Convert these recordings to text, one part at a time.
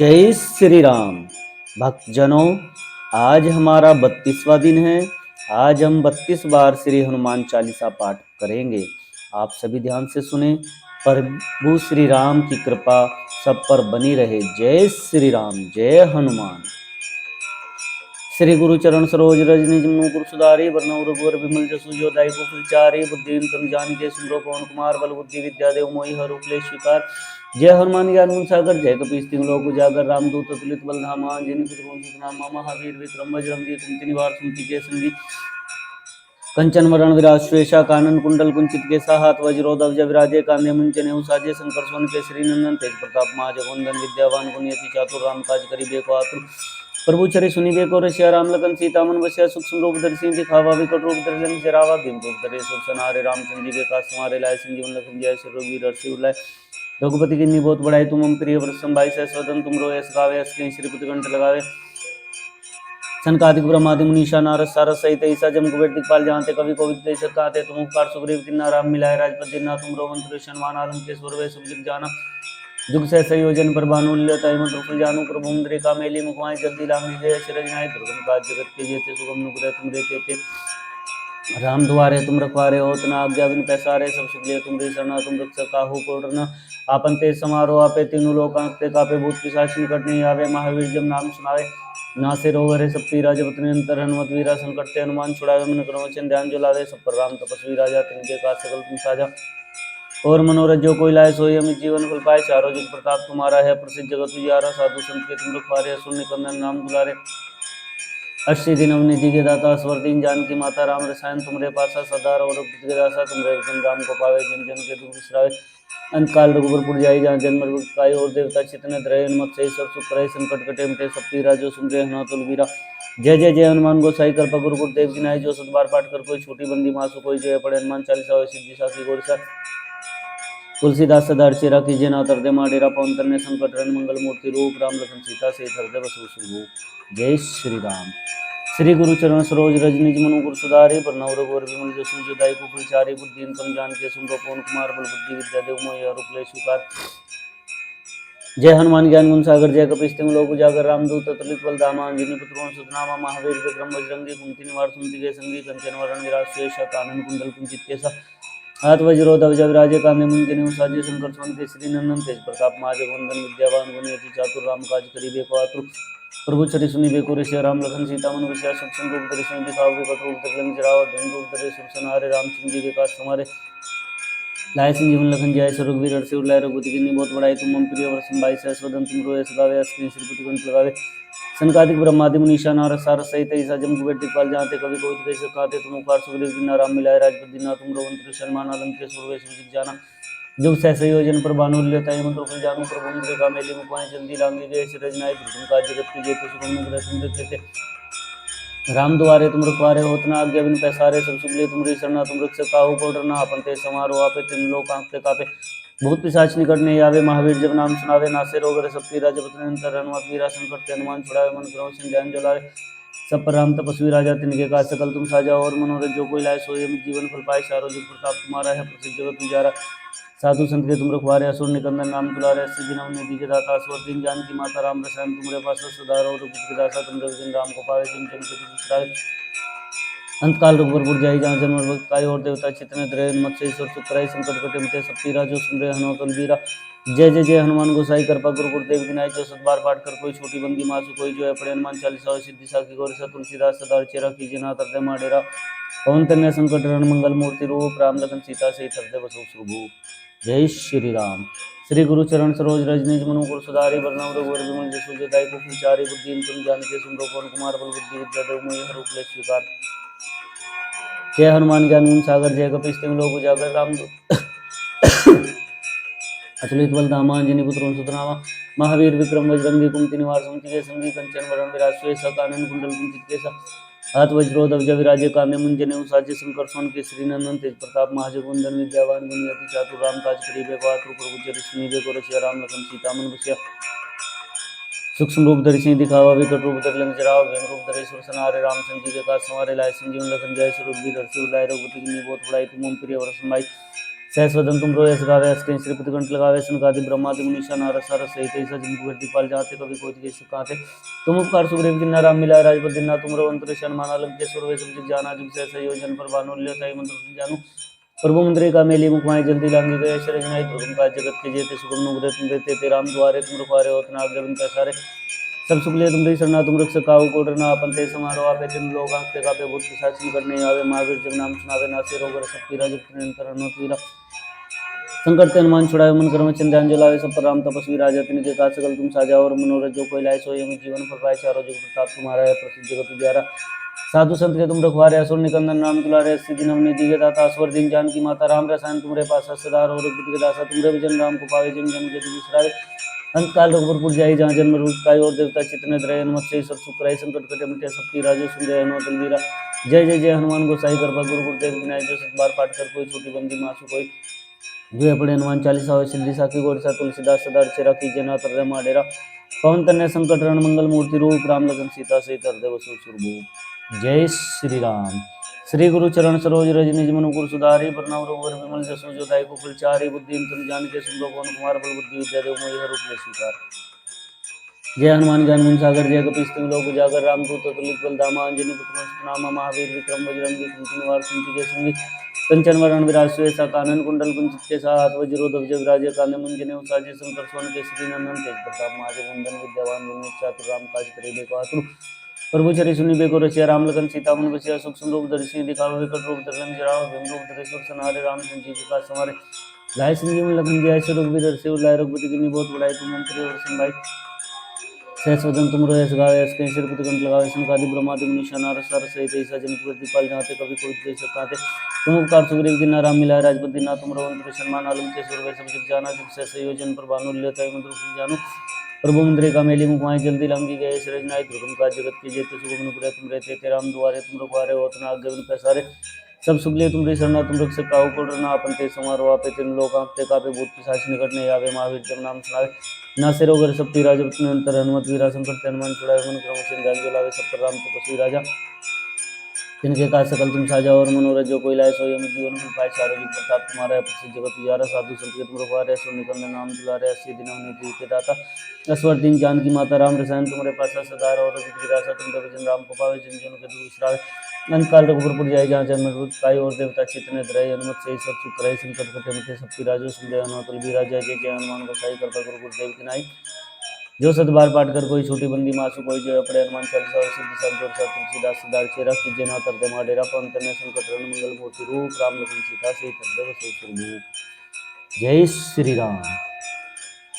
जय श्री राम भक्तजनों। आज हमारा 32वां दिन है। आज हम 32 बार श्री हनुमान चालीसा पाठ करेंगे। आप सभी ध्यान से सुने। प्रभु श्री राम की कृपा सब पर बनी रहे। जय श्री राम, जय हनुमान। श्री गुरु चरण सरोज रज निज मुकुर सुधारि बरनउँ रघुवर विमल जसु जो दायिकु फलचारि बुद्धिहीन तनु जानिके सुमिरौ पवन कुमार बल बुद्धि विद्या देव मोहि हरहु क्लेश विकार। जय हनुमान ज्ञान गुण सागर जय कपीस तिहुँ लोक उजागर रामदूत अतुलित बल धामा अंजनी पुत्र पवन सुत नामा महावीर विक्रम बजरंगी कुमति निवार सुमति के संगी कंचन वरण विराज श्वेषा कानन कुंडल कुंचित केसा हाथ वज्रो ध्वजा विराजे कांधे मुंजने साजे शंकर सोन केसरी नंदन तेज प्रताप महाजगवंदन विद्यावान गुणयति चातुर राम काज करिबे को आतुर प्रभु चरि सुनिबे को रसिया राम लखन सीता मन बसिया सूक्ष्म रूप धरि दिखावा विकट रूप धरि लंक जरावा भीम रूप धरि सुर सनारे रामचंद्र जी के काज समारे लाए संजीवन लखन जय श्री रघुवीर हर्षि उल्लाय रघुपति की बहुत बड़ाई तुम हम प्रिय प्रसन्न भाई सहस्वदन तुम रोए गावे हंस श्रीपति कंठ लगावे सनकादिक ब्रह्मादि मुनीषा नारद सारद सहित ईसा जम कुबेर दिखपाल जानते कवि कोविद जैसे कहते तुम उपकार सुग्रीव किन्ना राम मिलाए राजपद दिना तुम रोमंत्र शनवान आलम के स्वर वे सुख जाना जुग से संयोजन पर बानुल्य तयमंत्र फुल जानू प्रभु मुद्रिका मेली मुखमाय जल्दी लांगी जय शरज नाय दुर्गम काज जगत के जेते सुगम नुग्रह तुम रे ते राम दुआरे तुम रखवारे हो तना आज्ञा बिन पैसारे सब सुख लिए तुम रे शरणा तुम रक्षक काहू को डरना आपन ते समारो आपे तीनों लोक कांपते कापे भूत पिशाच निकट नहीं आवे महावीर जब नाम सुनावे नासे रोग हरे सब पीरा जब अपने अंतर हनुमत वीरा संकट ते हनुमान छुड़ावे मन क्रम वचन ध्यान जो लावे सब पर राम तपस्वी राजा तिनके का सकल तुम साजा और मनोरथ जो कोई लाए सोई अमित जीवन फल पाए चारों जुग प्रताप तुम्हारा है प्रसिद्ध जगत तुझारा साधु संत के तुम रखवारे असुर निकंदन नाम दुलारे अष्टि दिन अवनिधि के दाता स्वर दीन जानकी माता राम रसायन तुमरे पासा सदा और के दासा तुमरे विपिन राम को पावे जिन जन के दुख बिसरावे अंत काल रघुबर जाई जहाँ जन्म मृत्यु पाई और देवता चितन धरे मत से सब सुख करे संकट कटे मिटे सब पीरा जो सुमरे हनुमत वीरा जय जय जय हनुमान गोसाई कृपा गुरु गुरुदेव की नाई जो सत बार पाठ कर कोई छोटी बंदी मासु कोई जय पड़े हनुमान चालीसा सिद्धि साखी गोरसा तुलसीदास सदा चेरा कीजिए ना तरदे माडेरा पवन तरने संकट रन मंगल मूर्ति रूप राम लखन सीता से हृदय बसु सुभूप। जय श्री राम। श्री गुरु चरण सरोज रज निज मनु सुधारि बरनउँ रघुवर विमल जसु जो दायिकु फलचारि बुद्धिहीन तनु जानिके सुमिरौ पवन कुमार बल बुद्धि विद्या देव मोहि हरहु क्लेश विकार। जय हनुमान ज्ञान गुण सागर जय कपीस तिहुँ लोक उजागर रामदूत अतुलित बल धामा अंजनी पुत्र पवन सुत नामा महावीर विक्रम बजरंगी कुमति निवार सुमति के संगी कंचन वरण विराज सुवेशा कानन कुंडल कुंचित केसा हाथ वज्रो ध्वजा विराजे कांधे मुंजने साजे शंकर सोन केसरी नंदन तेज प्रताप महाजगवंदन विद्यावान गुणयति चातुर राम काज करिबे को आतुर प्रभु चरि सुनिबे को ऋषि राम लखन सीता मन बसिया सूक्ष्म रूप धरि सिंह दिखाओ विकट रूप धरि लंक जरावा भीम रूप धरि सुर सनारे रामचंद्र जी के काज समारे लाए संजीवन लखन जय श्री रघुवीर हर्षि उल्लाय रघुपति की बहुत बड़ाई तुम हम प्रिय वर्षम बाई सहस्वदन तुम रोए गावे हंस श्रीपति कंठ लगावे सनकादिक ब्रह्मादि मुनीषा नारद सारद सहित ईसा जम कुबेर दिखपाल जानते कवि कोविद जैसे कहते तुम उपकार सुग्रीव किन्ना राम मिलाए राजपद दिना तुम रोमंत्र शनवान आलम के स्वर वे सुख जाना जुग सहस योजन पर बानुल्य तयमंत्र फुल जानू प्रभु मुद्रिका मेली मुखमाय जल्दी लांगी जय शरज नाय दुर्गम काज जगत के जेते सुगम नुग्रह तुम रे राम दुआरे तुम रखवारे हो तना आज्ञा बिन पैसारे सब सुख लिए तुम रे शरणा तुम रक्षक काहू को डरना आपन ते समारो आपे तीन लोक कांपते कापे भूत पिशाच निकट नहीं आवे महावीर जब नाम सुनावे नासे रोग हरे सब पीरा जब अंतर हनुमत वीरा संकट ते हनुमान छुड़ावे मन क्रम वचन ध्यान जो लावे सब पर राम तपस्वी राजा तिनके का सकल तुम साजा और मनोरथ जो कोई लाए सोई अमित जीवन फल पाए चारों जुग प्रताप तुम्हारा है प्रसिद्ध जगत तुझारा साधु संत के तुम रखवारे असुर निकंदन नाम तुलारे सिद्धि नवनिधि के दाता स्वर दीन जानकी माता राम रसायन तुमरे पास सुधार और के दासा तुम रघुवीर राम को पावे जिन जन के दुख बिसरावे अंतकाल रघुबर जाई जहाँ जन्म मृत्यु पाई और देवता चितन धरे मत से ईश्वर सुख करे संकट कटे मिटे सब पीरा जो सुमरे हनुमत वीरा जय जय जय हनुमान गोसाई कृपा गुरु गुरुदेव की नाई जो सत बार पाठ कर कोई छोटी बंदी मासु कोई जो है पड़े हनुमान चालीसा सिद्धि साखी गोरसा तुलसीदास सदा चेरा कीजिए ना तरदे माडेरा पवन तनय संकट हरण मंगल मूर्ति रूप राम लखन सीता से हृदय बसु सुभूप। जय श्री राम। श्री गुरु चरण सरोज रज निज मनु गुरु सुधारि बरनउँ रघुवर विमल जसु जो दायिकु फलचारि बुद्धिहीन तनु जानिके सुमिरौ पवन कुमार बल बुद्धि विद्या देव मोहि हरहु क्लेश विकार। जय हनुमान ज्ञान गुण सागर जय कपीस तिहुँ लोक उजागर रामदूत अतुलित बल धामा अंजनी पुत्र पवन सुत नामा महावीर विक्रम बजरंगी कुमति निवार सुमति के संगी कंचन वरण विराज सुवेशा कानन कुंडल कुंचित केसा हाथ वज्रो ध्वजा विराजे कांधे मुंजने साजे शंकर सोन केसरी नंदन तेज प्रताप महाजगवंदन विद्यावान गुणयति चातुर राम काज करिबे को आतुर प्रभु चरि सुनिबे को रसिया राम लखन सीता मन बसिया सूक्ष्म रूप धरि सिंह दिखावा विकट रूप धरि लंक जरावा भीम रूप धरि सुर सनारे रामचंद्र जी के काज समारे लाए संजीवन लखन जय श्री रघुवीर हर्षि उल्लाय रघुपति की बहुत बड़ाई तुम हम प्रिय वर्षम भाई सहस्वदन तुम रोय यश गावे यश कहीं श्रीपति कंठ लगावे सनकादि ब्रह्मादि मुनीषा नारद सारद सहित ऐसा जिनको कीर्ति पाल जाते कभी कोई के सुखाते तुम उपकार सुग्रीव जिन्ना राम मिला राजपद दिन्ना तुम रवंतर शर्मा लंकेश्वर वे सब जाना जिग सहसा योजन पर बानुल्य ताई मंत्र जानू प्रभु मंदिर का मेली मुखमाई जल्दी लांगी गए शरज नाई प्रभु का जगत के जेते सुगम नुग्रे तुम देते ते राम द्वारे तुम रुखारे होतना आज्ञा बिन पैसारे सब सुख लिए तुम शरणा तुम रख सकाऊ को डरना अपन ते समारोह आपे तुम लोग आंखते कापे भूत पिशाची करने आवे महावीर जब नाम सुनावे नासे रोग सब पीरा जब निरंतर अनुतीरा संकट ते हनुमान छुड़ाए मन कर्म चंद्रान जलावे सब पर राम तपस्वी राजा तिनके का सकल तुम साजा और मनोरथ जो कोई लाए सो यम जीवन पर पाए चारों जुग प्रताप तुम्हारा है प्रसिद्ध जगत उजियारा साधु संत के तुम रखवारे असुर निकंदन राम दुलारे सिद्धि नवनीति के दाता असवर दिन जान की माता राम रसायन तुम्हारे पास सदा और रघुपति के दासा तुम्हारे भजन राम को पावे जन जन जग बिसरावे अंत काल रघुपुर जाई जहाँ जन्म रूप पाई और देवता चित्त न धरे हनुमत से सब सुख रहे संकट कटे मिटे सबकी राजो सुंदर हनुमत बलवीरा जय जय जय हनुमान गोसाई कृपा गुरु गुरुदेव विनायक जो सत बार पाठ कर कोई छोटी बंदी मासु कोई जो अपने हनुमान चालीसा हो सिद्धि साखी गोर सा तुलसीदास सदा चेरा की जना तर माडेरा पवन तन्य संकट रण मंगल मूर्ति रूप राम लखन सीता से हृदय वसु सुरभूप जय श्री राम। श्री गुरु चरण सरोज रज निज मनुकुर सुधारी प्रणाम रघुवर विमल जसु जो दायक फुलचारी बुद्धि तुम जान के सुन पवन कुमार बल बुद्धि विद्या देव मोहि रूप में स्वीकार जय हनुमान ज्ञान गुण सागर जय कपीस तिम लोक उजागर रामदूत अतुलित बल धामा अंजनी पुत्र नाम महावीर विक्रम बजरंगी कुंती निवार कुंती के संगी कंचन वरण विराज सुवेशा कानन कुंडल कुंचित के साथ वज्रो ध्वज विराजे कांधे मुंजने उसाजे शंकर स्वर्ण केसरी नंदन तेज प्रताप महाजगवंदन विद्यावान गुणी चातुर राम काज करिबे को आतुर प्रभु चरि सुनिबे को रसिया राम लखन सीता मन बसिया सूक्ष्म रूप धरि दिखावे विकट रूप धरि लंक जराव भीम रूप धरि सुर संहारे रामचंद्र जी का समारे लाए संजीवन लखन जय से रघुवीर से लाए रघुपति की बहुत बड़ाई तुम मंत्री और संभाई सहस्वदन तुम रोय यश गावे यश कहीं श्रीपति कंठ लगावे सनकादि ब्रह्मादि मुनीषा नारद सारद सहित ऐसा जन कीर्ति पाल जाते कभी कोई के सकाते तुम उपकार सुग्रीव जिन्ना राम मिलाए राजपद दिना तुम रवंतर शर्मा लंकेश्वर वे सब जग जाना जिग सहसा योजन पर बानुल्य ताई मंत्र जानू प्रभु मंदिर का मेली मुखमाई जल्दी लांगी गए शरज नाई दुर्गम का जगत के जेते सुगम नुपुरे तुम रहते थे राम दुआरे तुम रुखवारे होतना आज्ञा बिन पैसारे सब सुख लिए तुम शरणा तुम रख सकाऊ को डरना अपन ते समारोह आपे तिन लोग आंखते कापे भूत पिशाच निकट नहीं आवे महावीर जब नाम सुनावे नासे रोग सब पीरा जब निरंतर हनुमत वीरा संकट हनुमान छुड़ाए मन क्रम सिंह जलावे सब पर राम तपस्वी राजा तिनके का सकल तुम साजा और मनोरथ जो कोई लाए सो यम जीवन में पाए चारों जुग प्रताप तुम्हारा है प्रसिद्ध जगत उजियारा साधु संत के तुम रखवारे सो निकंदन नाम दुलारे अस्सी दिन नीति के दाता असवर दिन जान की माता राम रसायन तुम्हारे पास सदा और विरासा तुम भजन राम को पावे जन जन के दुष्रावे अंत काल रघुपुर जाए जहाँ जन्म रूप पाई और देवता चित्त ने धरे हनुमत से सब सुख रहे संकट कटे मिटे सबकी राजो सुंदर हनुमत बलवीरा जय जय जय हनुमान गोसाई कृपा गुरु गुरुदेव की नाई जो सत बार पाठ कर कोई छोटी बंदी मासु कोई जो अपने हनुमान चालीसा और सिद्धि सब जोर सा तुलसीदास सदा चेरा कीजे ना तर दे डेरा पवन तनय संकट रण मंगल मूर्ति रूप राम लखन सीता से हृदय वसु सुरभूप जय श्री राम।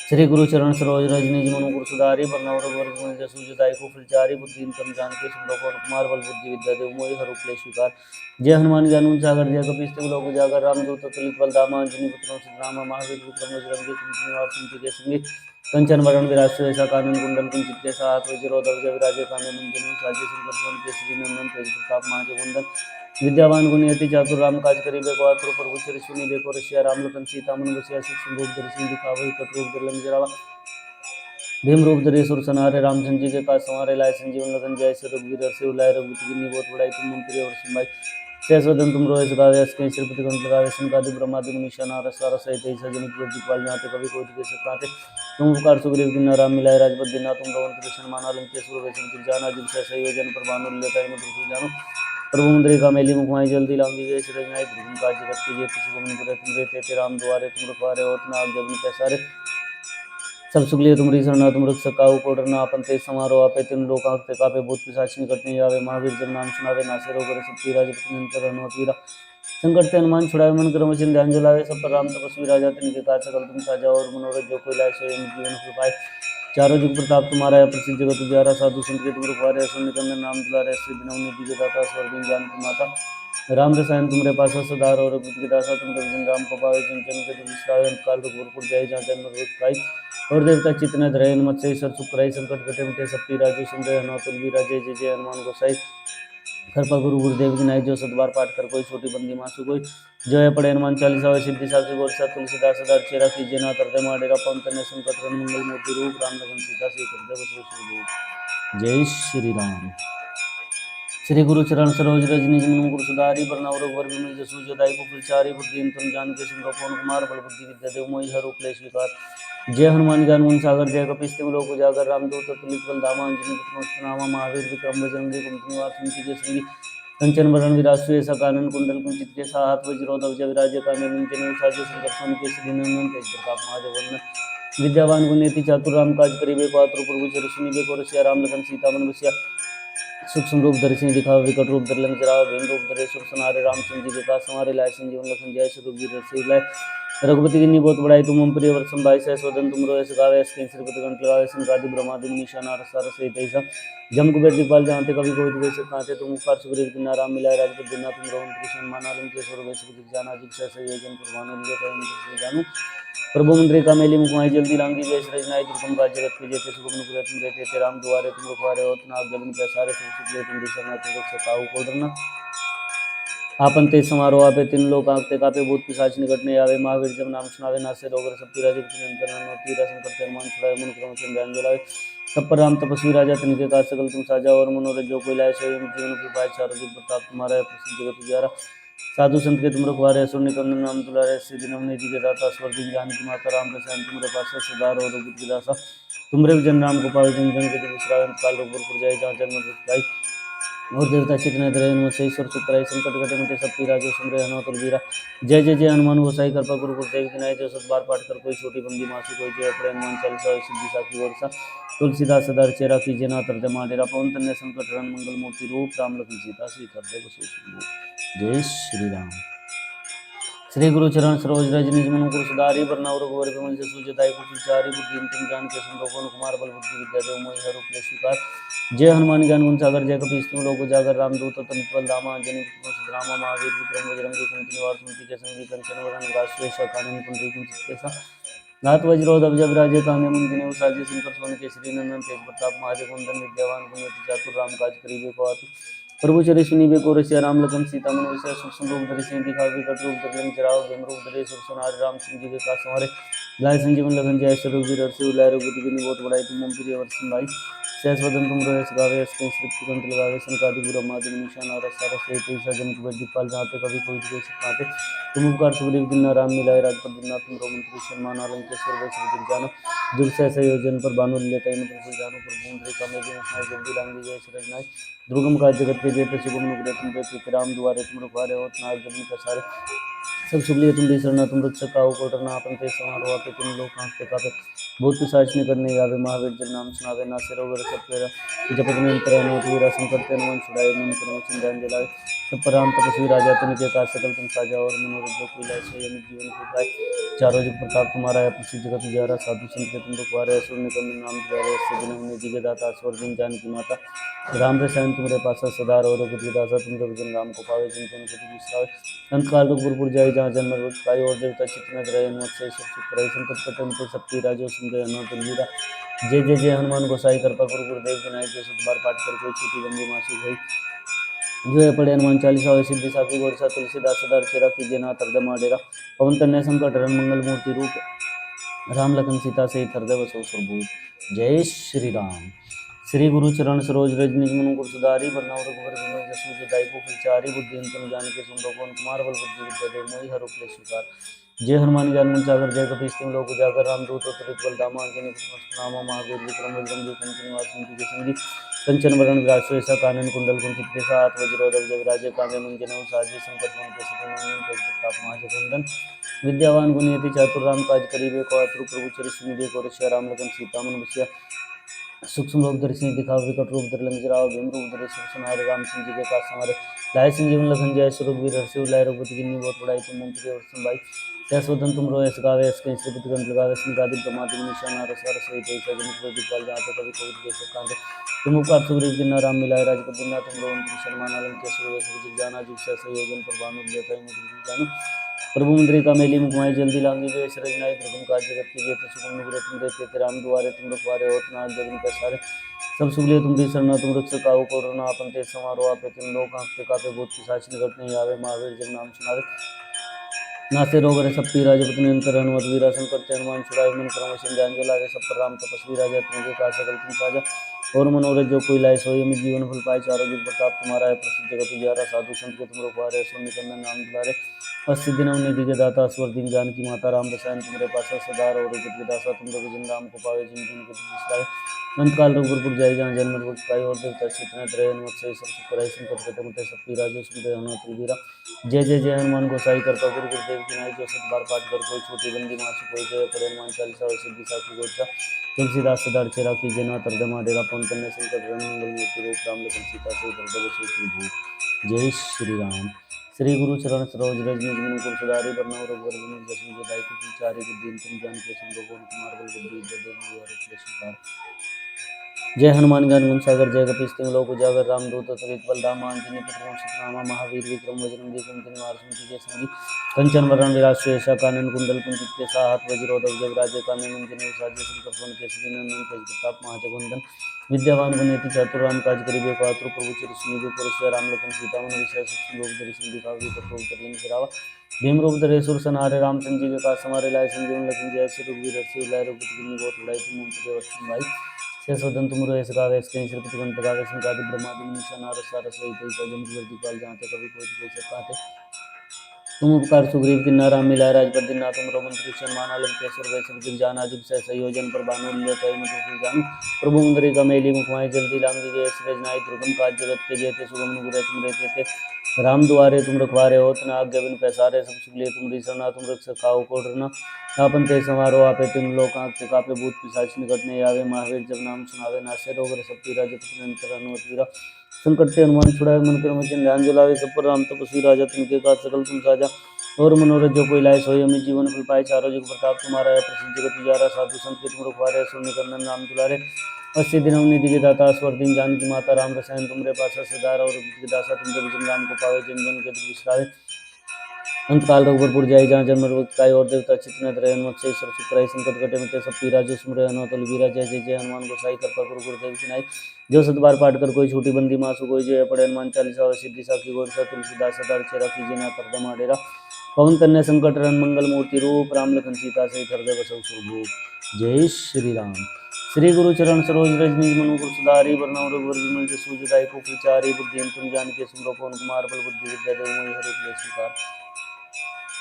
श्री गुरु चरण सरोज रज निज मनुकुर सुधारी प्रणाम रघुवर विमल जसु जो दायक फुलचारी बुद्धि तम जान के सुन पवन कुमार बल बुद्धि विद्या देव मोहि हर उपले स्वीकार जय हनुमान ज्ञान गुण सागर जय कपीस तिम लोक उजागर रामदूत अतुलित बल धामा अंजनी पुत्र राम महावीर विक्रम बजरंगी कुंती निवार कुंती के संगी कंचन वरण विराज सुवेशा कानन कुंडल कुंचित के साथ वज्रो ध्वज विराजे कांधे मुंजने साजे शंकर स्वर्ण केसरी नंदन तेज प्रताप महाजगवंदन विद्यावान गुणयति चातुर राम काज करिबे को आतुर प्रभु चरि सुनिबे को रसिया राम लखन सीता मन बसिया सूक्ष्म रूप धरि सिंह दिखावे विकट रूप धरि लंक जरावा भीम रूप धरि सुर संहारे रामचंद्र जी के काज संवारे लाए संजीवन लखन जय से रघुवीर से लाए रघुपति की बहुत बड़ाई तुम मंत्री और संभाई सहस्वदन तुम रोय यश गावे यश कहीं श्रीपति कंठ लगावे सनकादि ब्रह्मादि मुनीषा नारद सारद सहित ऐसा जन कीर्ति पाल जाते कभी कोई के सकाते तुम उपकार सुग्रीव जिन्ना राम मिलाए राजपद दिना तुम रवंतर शर्मा लंकेश्वर वे सब जाना जिग सहसा योजन पर बानुल्य ताई मंत्र जानू प्रभु मंदिर का मेली मुखमाई जल्दी लांगी गई शरज नाई दुर्गम का जगत के जेते सुगम नुपुरे तुम रहते थे राम दुआरे तुम रखवारे होतना आज्ञा बिन पैसारे सब सुख लिए तुम शरणा तुम रख सकाऊ को डरना अपन ते समारोह आपे तिन लोक आंखते कापे भूत पिशाच निकट नहीं आवे महावीर जब नाम सुनावे नासे रोग सब पीरा जब निरंतर हनुमत वीरा संकट ते हनुमान छुड़ाए मन क्रम ध्यान जलावे सब पर राम तपस्वी राजा तिनके काज सकल तुम साजा और मनोरथ जो कोई लाए सो जीवन फल पाए चारों जुग प्रताप तुम्हारा है प्रसिद्ध जगत उजियारा साधु संत के तुम रखवारे असुर निकंदन नाम दुलारे सिद्धि नवनीति के दाता स्वर दिन जान की माता राम रसायन तुम्हारे पास सदार और रघुपति दासा तुम भजन राम को पावे चंचन के तुम विश्राम काल रघुपुर जाए जहाँ जन्म रूप पाई और देवता चित्त न धरे हनुमत से सर सुख रहे संकट कटे मिटे सबकी राजू सुंदर हनुमत बलवीरा जय जय जय हनुमान गोसाई कृपा गुरु गुरुदेव की नाई जो सतबार पाठ कर कोई छोटी बंदी मासु कोई जो है पढ़े हनुमान चालीसा और सिद्धि साखी गोर सा तुलसीदास सदा चेरा कीजिए ना तरते माडेरा पवन तनय संकट रण मंगल मूर्ति रूप राम लखन सीता से हृदय वसु जय श्री राम। श्री गुरु चरण सरोज रज निज मन मुकुर सुधारि बरनउँ रघुवर बिमल जसु जदायु फुलचारि बुद्धिहीन तनु जानिके सिमरो पवन कुमार बल बुद्धि विद्या देव मोहि हरहु क्लेश विकार। जय हनुमान ज्ञान गुण सागर जय कपीस तिहुँ लोक उजागर रामदूत अतुलित बल धामा अंजनी पुत्र नामा महावीर विक्रम बजरंगी कुमति निवार सुमति के संगी कंचन वरण विराज सुयसा कानन कुंडल कुंचित केसा हाथ वज्र ध्वजा विराजय कांधे मुंज साजे शंकर सोन केसरी नंदन तेज प्रताप महाजगवंदन विद्यावान गुणियति चातुर राम काज करिबे को आतुर प्रभु चरित्र सुनिबे को रसिया राम लखन सीता मन बसिया सूक्ष्म रूप धरि सिंह दिखावा विकट रूप धरि लंक जरावा भीम रूप धरि सुर सनारे रामचंद्र जी के काज संवारे लाए संजीवन लखन जय रघुवीर हर्षि लाए रघुपति की बहुत बड़ाई तुम मम प्रिय वर्षम भाई सह स्वदन तुम रोए सगावे अस्किन श्रीपति कंठ लगावे संकादि ब्रह्मादि मुनीषा नारद सारस सहित ऐसा जम कुबेर दिखपाल जानते कभी कोई दिवस खाते तुम उपकार सुग्रीव किन्ना राम मिलाए राजपद दिना तुम रोहन कृष्ण मानालम के स्वर वैश्व जाना जिक्सा संयोजन प्रभानु लियो जानू प्रभु मंत्री का मेली मुकुमाई जल्दी लांगी जय श्री नाय दुर्गम का जगत के जेते सुगम नुपुर तुम रहते थे राम दुआरे तुम रखवारे हो नाग जमीन के सारे सुख ले तुम दिशा ना तुम रक्षा काहू को डरना आपन ते समारोह आपे तीन लोग आंखते कापे भूत पिशाच निकट नहीं आवे महावीर जब नाम सुनावे नासे रोगर सब पीरा जब निरंतर तीरा संकट हनुमान छुड़ाए मन क्रम से ध्यान जलाए सब पर राम तपस्वी राजा तिनके काज सकल तुम साजा और मनोरथ जो कोई लाए सोई जीवन की पाए चारों जुग प्रताप तुम्हारा है प्रसिद्ध जगत उजियारा साधु संत के तुम रखवारे असुर निकंदन नाम दुलारे सिद्धि नवनी जी के दाता स्वर दिन जान की माता राम प्रसन्न तुम्हारे पास सदार और रघुपति दासा तुमरे जन नाम को पावे जन जन के तुम विश्राम काल रघुपुर जाए जहाँ जन्म दुख और देवता चितने दरे ईश्वर सुतराई संकट कटे मिटे सब पीरा जो सुमरे हनुमत बलबीरा जय जय जय हनुमान गोसाई कृपा गुरु गुरुदेव विनाय जो सत बार पाठ कर कोई छोटी बंदी मासी कोई जय अपने हनुमान चालीसा सिद्धि साखी वर्षा तुलसीदास सदार चेरा की जना तर माडेरा पवन तन्य संकट रन मंगल मूर्ति रूप राम लखन सीता श्री कर जय श्री राम। श्री गुरु चरण सरोज रज निज मन मुकुर सुधारि बरनउँ रघुवर बिमल जसु जदायु फुलचारि बुद्धिहीन तनु जानिके सिमरो पवन कुमार बल बुद्धि विद्या देव मोहि हरहु क्लेश विकार। जय हनुमान ज्ञान गुण सागर जय कपीस तिहुँ लोक उजागर रामदूत अतुलित बल धामा अंजनी पुत्र रामा महावीर विक्रम बजरंगी कुमति निवार सुमति के संगी कंचन वरण विराज सुयसा कानन कुंडल कुंचित केसा नाथ वज्र ध्वजा विराजय कांधे मुंज साजे शंकर सोन केसरी नंदन तेज प्रताप महाजगवंदन विद्यावान गुणियति चातुर राम काज करिबे को आतुर प्रभु चरित्र सुनिबे को रसिया राम लखन सीता मन बसिया सूक्ष्म रूप धरि सिंह दिखावे विकट रूप धरि लंक जरावा भीम रूप धरि सुर सनारे रामचंद्र जी के काज संवारे लाए संजीवन लखन जय रघुवीर हर्षि लाए रघुपति की बहुत बड़ाई तुम मम प्रिय वर्षम भाई सहस्वदन तुम रोए सगावे अस्किन श्रीपति कंठ लगावे संकादि ब्रह्मादि मुनीषा नारद सारस सहित ऐसा जम कुबेर दिखपाल जाते कभी कोई दिवस खाते तुम उपकार सुग्रीव किन्ना राम मिलाए राजपद दिना तुम रोमंत्री सम्मान आलंकेश्वर वैश्व जानो जुग सहसा योजन पर भानु लेता मतलब जानो पर भूमि का मेघ में जल्दी लांगी जय सरजनाई दुर्गम का जगत के जेते सुगम नुग्रह तुम रहते राम दुआरे तुम रखवारे हो नाग जमीन का सारे सब सुबलिए तुम शरणा तुम रक्षक काहू को डरना आपन ते समारोह आपे तुम लोग कांपते कापे भूत पिशाच निकटने आवे महावीर जब नाम सुनावे नासे रोग सब पेरा जपत निरंतर हनुमत वीरा संकट ते हनुमान छुड़ाए मन क्रम चिंतन जलाए सब पर राम तपस्वी राजा तिनके काज सकल तुम साजा और मनोरथ जो कोई लाए सोई अमित जीवन को पाए चारों जुग प्रताप तुम्हारा है प्रसिद्ध जगत उजियारा साधु संत के तुम रखवारे असुर निकंदन नाम दुलारे सिद्धि नवनी जी के दाता स्वर दिन जान की माता राम रसायन तुम्हारे पास सदार और रघुपति दासा तुम रघुजन राम को पावे जिन तुम विश्राम अंत काल रघुपुर जाए जहाँ जन्म पाई और देवता चित्त रहे मत्स्य सुख रहे संकट कटन तो सबकी राजो सुंदर हनुमत बलबीरा जय जय जय हनुमान गोसाई कृपा गुरु गुरुदेव विनायक जो सत बार पाठ कर कोई छोटी बंदी मासी गई जो है पढ़े हनुमान चालीसा हो सिद्धि साखी गोरसा तुलसीदास सदार चेरा कीजिए ना तरद माडेरा पवन तन्य संकट हरण मंगल मूर्ति रूप राम लखन सीता सहित हृदय बसो सुरभूत जय श्री राम। श्री गुरु चरण सरोज रज निज मन मुकुर सुधारि बरनउँ रघुवर बिमल जसु जदायु फुलचारि बुद्धिहीन तनु जानिके सिमरो पवन कुमार बल बुद्धि विद्या देव मोहि हरहु क्लेश विकार। जय हनुमान ज्ञान गुण सागर जय कपीस तिहुँ लोक उजागर रामदूत अतुलित बल धामा अंजनी पुत्र नामा महावीर विक्रम बजरंगी कुमति निवार सुमति के संगी कंचन वरण विराज सुयसा कानन कुंडल कुंचित केसा हाथ वज्र ध्वजा विराजय कांधे मुंज साजे शंकर सोन केसरी नंदन तेज प्रताप महाजगवंदन विद्यावान गुणियति चातुर राम काज करिबे को आतुर प्रभु चरित्र सुनिबे को रसिया राम लखन सीता मन बसिया सूक्ष्म रूप धरि सिंह दिखावे विकट रूप धरि लंक जरावा भीम रूप धरि सुर सनारे रामचंद्र जी के काज संवारे लाए संजीवन लखन जय रघुवीर हर्षि लाए रघुपति की बहुत बड़ाई तुम मम प्रिय वर्षम भाई सहस्वदन तुम रोए सगावे अस्किन श्रीपति कंठ लगावे संकादि ब्रह्मादि मुनीषा नारद सारस सहित ऐसा जन कुबेर दिखपाल जाते कभी कोई जैसे कांते तुम उपकार सुग्रीव किन्ना राम मिलाए राजपद दिना तुम रोमंत्री सम्मान आलंकेश्वर वैश्व जाना जुग सहसा योजन पर भानु लेता जानो प्रभु मंत्री का मेली मुकुमाई जल्दी लांगी जय सरजनाई दुर्गम काज जगत के जेते सुगम नुग्रह तुम रहते राम दुआरे तुम रखवारे हो नाग जमीन का सारे सब सुबलिए तुम शरणा तुम रक्षक काहू को डरना आपन ते समारोह आपे तुम लोग कांपते कापे भूत पिशाच निकट नहीं आवे महावीर जब नाम सुनावे नासे रोग रहे सब पीरा जपत निरंतर हनुमत वीरा संकट हनुमान छुड़ाए मन क्रम ध्यान जलावे सब पर राम तपस्वी राजा तुमके काज सकल तुम साजा और मनोरथ जो कोई लाए सोई अमित जीवन फल पाए चारों जुग प्रताप तुम्हारा है प्रसिद्ध जगत उजियारा साधु संत के तुम रखवारे सो निकंदन नाम दुलारे अस्सी दिन निधि के दाता स्वर दिन जानकी माता राम रसायन तुम्हारे पास सदार और उचित के दासा तुम रघुजन राम को पावे जिन जिन के तुम विसराए अंत काल रघुपुर जाय जहाँ जन्म वक्त पाई और देवता चितन त्रय से सब कराई संकट कटे मुटे सब पीरा जो सुनते हनुमत तुलबीरा जय जय जय हनुमान गोसाई करता गुरु गुरुदेव की नाई जो सत बार पाठ कर कोई छोटी बंदी मासी कोई जय पड़े हनुमान चालीसा और सिद्धि साखी गोचा तुलसीदास सदार चेरा की जना तरदमा डेरा पवन कन्या संकट रन मंगल मूर्ति रूप राम लखन सीता से हृदय श्री भूप जय श्री राम श्री गुरु चरण सरोज रज निज मन कुल सुधारी बरनौ रघुवर विमल जसु जदाई कुल चारि बुद्धि तुम जान के संभव कुमार बल बुद्धि जय देव जय हनुमान ज्ञान गुण सागर जय कपीस तिंग लोक उजागर रामदूत अतुलित बलधामा अंजनी पुत्र सुतनामा महावीर विक्रम बजरंगी कुमति निवार सुमति जय संगी कंचन वरण विराज सुयसा कानन कुंडल कुंचित के हाथ वज्रोदक जगराजे कानन अंजनी साजे शंकर सोन केसरी नंदन तेज प्रताप महाजगवंदन विद्यावान गुणेति चातुर राम काज करिबे पात्र प्रभु चिर सुनिबे परस्य राम लखन सीता मन विषय सुख लोक दर्शन दिखावे कठोर करिन सिरावा भीम रूप धरे सुर संहारे रामचंद्र जी के काज समारे लाए संजीवन लखन जय श्री रघुवीर हर्षि उल्लाय रघुपति कीन्ही बहुत बड़ाई तुम उनके वचन भाई शेषोदन तुमरो ऐसे गावे इसके श्रीपति गंत गावे संकादि ब्रह्मादि मुनीषा नारद सारस सहित सजन कीर्ति काल जाते कभी कोई कोई सकाते तुम उपकार सुग्रीव की नाराम मिलाए राजपद दिन तुम रोमंत्री सन्मान आलम केसर वैश्व दिग जाना जुग सह संयोजन पर बानु लियो कई मधु जान प्रभु मुंदरी का मेली मुखमाय जल्दी लांगी गए सृजनाई दुर्गम काज जगत के जेते सुगम नुगुरे तुम रहते थे राम दुआरे तुम रखवारे होत न आज्ञा बिन पैसारे सब सुख लिए तुम रिसरना तुम रख खाओ को डरना आपन ते समारो आपे तुम लोक आंख कापे भूत पिशाच निकट नहीं आवे महावीर जब नाम सुनावे नासे रोग सब पीरा जप निरंतर हनुमत वीरा संकट से हनुमान छुड़ाए मन क्रम वचन ध्यान जलावे सब पर राम तपस्वी राजा तिनके का सकल तुम साजा और मनोरथ जो कोई लाए सोई अमित जीवन फल पाए चारों जुग प्रताप तुम्हारा है प्रसिद्ध जगत उजियारा साधु संत के तुम रखवारे सो निकंदन नाम दुलारे अस्सी दिन निधि के दाता स्वर दिन जानकी माता राम रसायन तुमरे पास सदार और दासा तुम जब राम को पावे जन जन के तुम विसरावे अंत काल रघुपुर जाय जहाँ जन्म वक्त काय और देवता चितन त्रय हनुमत से सुख कराई संकट कटे मिटे सब पीरा जो सुमरे हनुमत बलबीरा जय जय जय हनुमान गोसाई कृपा गुरु गुरुदेव की नाई जो सत बार पाठ कर कोई छोटी बंदी मासु कोई जय पड़े हनुमान चालीसा और सिद्धि साखी गोरसा तुलसीदास सदार चेरा कीजिए ना तरदमा डेरा पवन कन्या संकट रन मंगल मूर्ति रूप राम लखन सीता से हृदय बसौ सुरभूप जय श्री राम श्री गुरु चरण सरोज रज निज मनु गुरु सुधारी वरनौ रघुवर विमल जसु जदाई को विचारी बुद्धि तुम जान के सुमरो पवन कुमार बल बुद्धि विद्या देव मोहि हरि क्लेश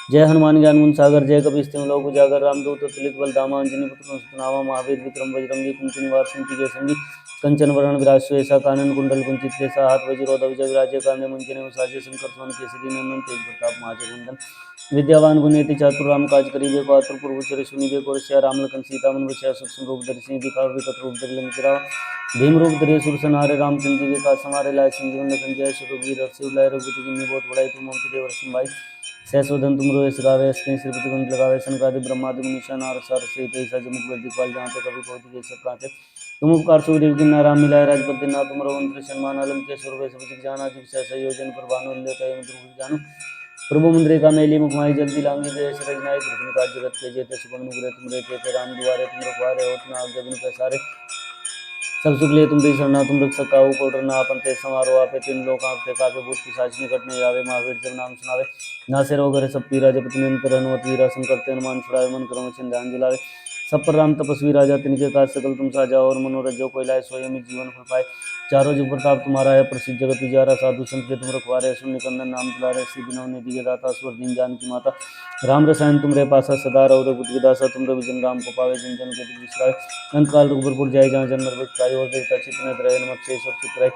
जय हनुमान ज्ञान गुण सागर जय कपीस तिंग लोक उजागर रामदूत अतुलित बलधामा अंजनी पुत्र सुतनामा महावीर विक्रम बजरंगी कुमति निवार सुमति जय संगी कंचन वरण विराज सुयसा कानन कुंडल कुंचित केसा हाथ वज्रोदक जगराजे कांधे मुंजने साजे शंकर सोन केसरी नंदन तेज प्रताप महाजगवंदन विद्यावान गुणेति चातुर राम काज करिबे पात्र प्रभु चरि सुनिबे को रसिया राम लखन सीता मन बसिया सूक्ष्म रूप दर्शि दिखावे विकट रूप धरि लंकिरा भीम रूप धरे सुर संहारे रामचंद्र जी के काज समारे लाए संजीवन लखन जय श्री रघुवीर हर्षि उल्लाय रघुपति कीन्ही बहुत बड़ाई तुम हम देव भाई सहस्वधन तुम रोए सिगावे अस्ति श्रीपति गंत लगावे सनकादि ब्रह्मादि मुनीषा नारद सारद सहित सज मुख दिखपाल जहाँ ते कभी कोटि के सब कांते तुम उपकार सुग्रीव की नाराम मिलाए राजपद दिन तुम रघुवंश सन्मान अलम के सुर वैश्व दिग जाना जुग सह संयोजन पर बानु लियो कई मधुर जानु प्रभु मुंद्रे का मेली मुखमाई जल्दी लांगी गए सृजनाई दुर्गम काज जगत के जेते सुगम नुगुरे तुम रहते थे राम दुआरे तुम रखवारे होत न आज्ञा बिनु पैसारे सब सुख लिए तुम दी सरना तुम रख सकाओ को डरना आपन ते समारो आपे तीन लोक आंखते कापे भूत पिशाच निकट नहीं आवे महावीर जब नाम सुनावे नासे रोग हरे सब पीरा जपत निरंतर हनुमत वीरा संकट ते हनुमान छुड़ावे मन क्रम वचन ध्यान जलावे सब पर राम तपस्वी राजा तिनके काज सकल तुम साजा और मनोरथ जो कोई लाए सोई अमित जीवन फल पाए चारों जुग प्रताप तुम्हारा है प्रसिद्ध जगत उजियारा साधु संत के तुम रखवारे सुन निकंदन नाम दुलारे सिद्धि नवनिधि के दाता स्वर दीन जानकी माता राम रसायन तुमरे पासा सदा रहो रघुपति दासा तुम रविजन राम को पावे जन जन के तुम विसराए अंत काल रघुपुर जाय जहाँ जन्म काय और देवता चितने त्रय हनुमत से सब सुख रहे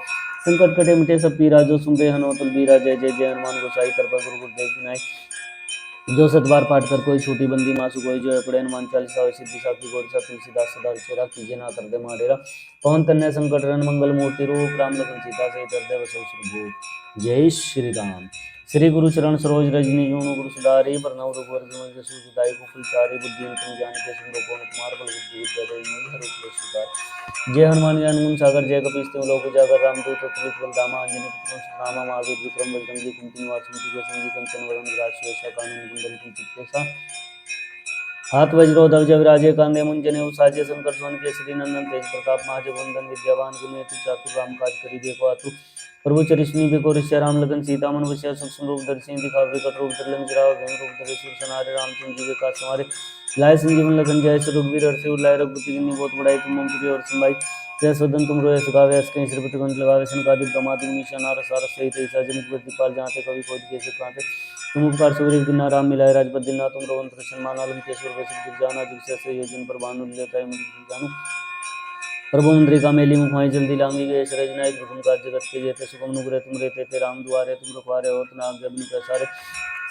संकट कटे मिटे सब पीरा जो सुमरे हनुमत बलबीरा जय जय जय हनुमान गोसाई कृपा गुरु गुरुदेव की नाई जो सत बार पाठ कर कोई छोटी बंदी मासु कोई जो पड़े हनुमान चालीसा और सिद्धि साखी गोरसा तुलसीदास सदा चेरा कीजिए ना कर दे माडेरा पवन कन्या संकट रन मंगल मूर्ति रूप राम लखन सीता से हृदय बसौ सुरभूप जय श्री राम श्री गुरु चरण सरोज रजनी जोनु गुरु सुधारी वरनौ रघुवर विमल जसु जदाई को फुलचारी बुद्धि तुम जान के सुन पवन कुमार बल बुद्धि विद्या देव मोहि हरि क्लेश जय हनुमान ज्ञान गुण सागर जय कपीस तिंग लोक उजागर रामदूत अतुलित बलधामा अंजनी पुत्र सुतनामा महावीर विक्रम बजरंगी कुमति निवार सुमति जय संगी कंचन वरण विराज सुयसा कानन कुंडल कुंचित केसा हाथ वज्रोधव जविराजे कांधे मुंजने साजे शंकर सोन केसरी नंदन तेज प्रताप महाजगवंदन विद्यावान गुणेति चातुर राम काज करिबे को आतु प्रभु चरिष्णी बेको ऋष्य राम लगन सीता मन वश्य सूक्ष्म रूप दर्शी दिखावे विकट रूप धरि लंकिरा भीम रूप धरि सुर सनारे रामचंद्र जी के काज समारे लाए संजीवन लखन जय श्री रघुवीर हर्षि उल्लाय रघुपति कीन्ही बहुत बड़ाई तुम मम प्रिय और संभाई जय सदन तुम रोए सगावे अस्कई श्रीपति गंध लगावे सनकादि ब्रह्मादि निशा नार सार सहित ऐसा जन प्रतिपाल जाते कवि कोई कैसे कांते तुम उपकार सुग्रीव दिना राम मिलाए राजपद दिना तुम रोवंत सन्मान आलम केश्वर वैश्व जाना जिससे से योजन पर भानु लेता है मुझे जानू प्रभु मुद्रिका मेली मुखाई जल्दी लांगी गए सरजनाय प्रथम काज जगत के जेते सुगम नुग्रह तुम रहते थे राम दुआरे तुम रखवारे होत नाग जब प्रसारे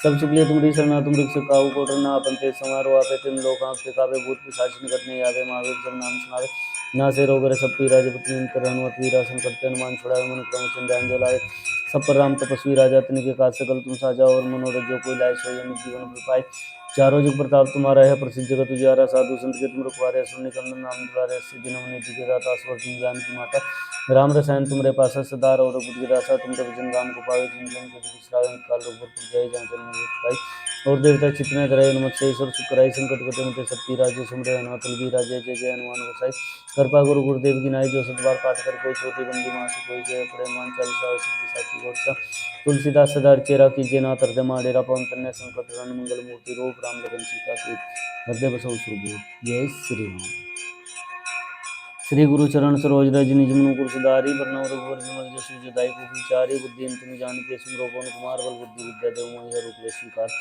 सब सुखलिए तुमरी शरणा तुम रिक्ष काहू को डरना अपन ते समारो आपे तुम लोक आंख कावे भूत पिशाच निकट नहीं आवे महावीर जब नाम सुनावे ना से रोग रे सब पीरा जब तुम कर हनुमत वीरा संकट हनुमान छुड़ावे मन क्रम चिंतान जलाए सब पर राम तपस्वी राजा तिनके काज सकल तुम साजा और मनोरथ जो कोई लाए सोई अमित जीवन फल पाए चारों जुग प्रताप तुम्हारा है प्रसिद्ध जगत उजियारा साधु संत के तुम रखवारे सुन निकंदन नाम दुलारे सिद्धि नव नीति के दाता स्वर जान की माता राम रसायन तुमरे पास सदा और रघुपति के दासा तुम भजन राम को पावे जिन जन के विश्राम काल रघुपति जय जहाँ जन्म पाई और देवता चित्तने धरे हनुमत से ईश्वर सुखराई संकट कटे मिटे सब राजे सुमरे अनाथल भी राजे जय जय हनुमान गोसाई कृपा गुरु गुरुदेव की नाई जो सतबार पाठ कर कोई छोटी बंदी मासु कोई जय पड़े हनुमान चालीसा सिद्धि साखी गोरसा तुलसीदास सदार चेरा कीजिए ना तरदे माडेरा पवन तन्ने संकट हरण मंगल मूर्ति रूप राम लगन सीता सहित हृदय बसो सुरभूत जय श्री राम। श्री गुरु चरण सरोज रज निज मनु कुरसुधारी वरनौ रघुवर विमल जसु जदाई को विचारी बुद्धि तुम जान के सुमरो पवन कुमार बल बुद्धि विद्या देव मोहि रूप स्वीकार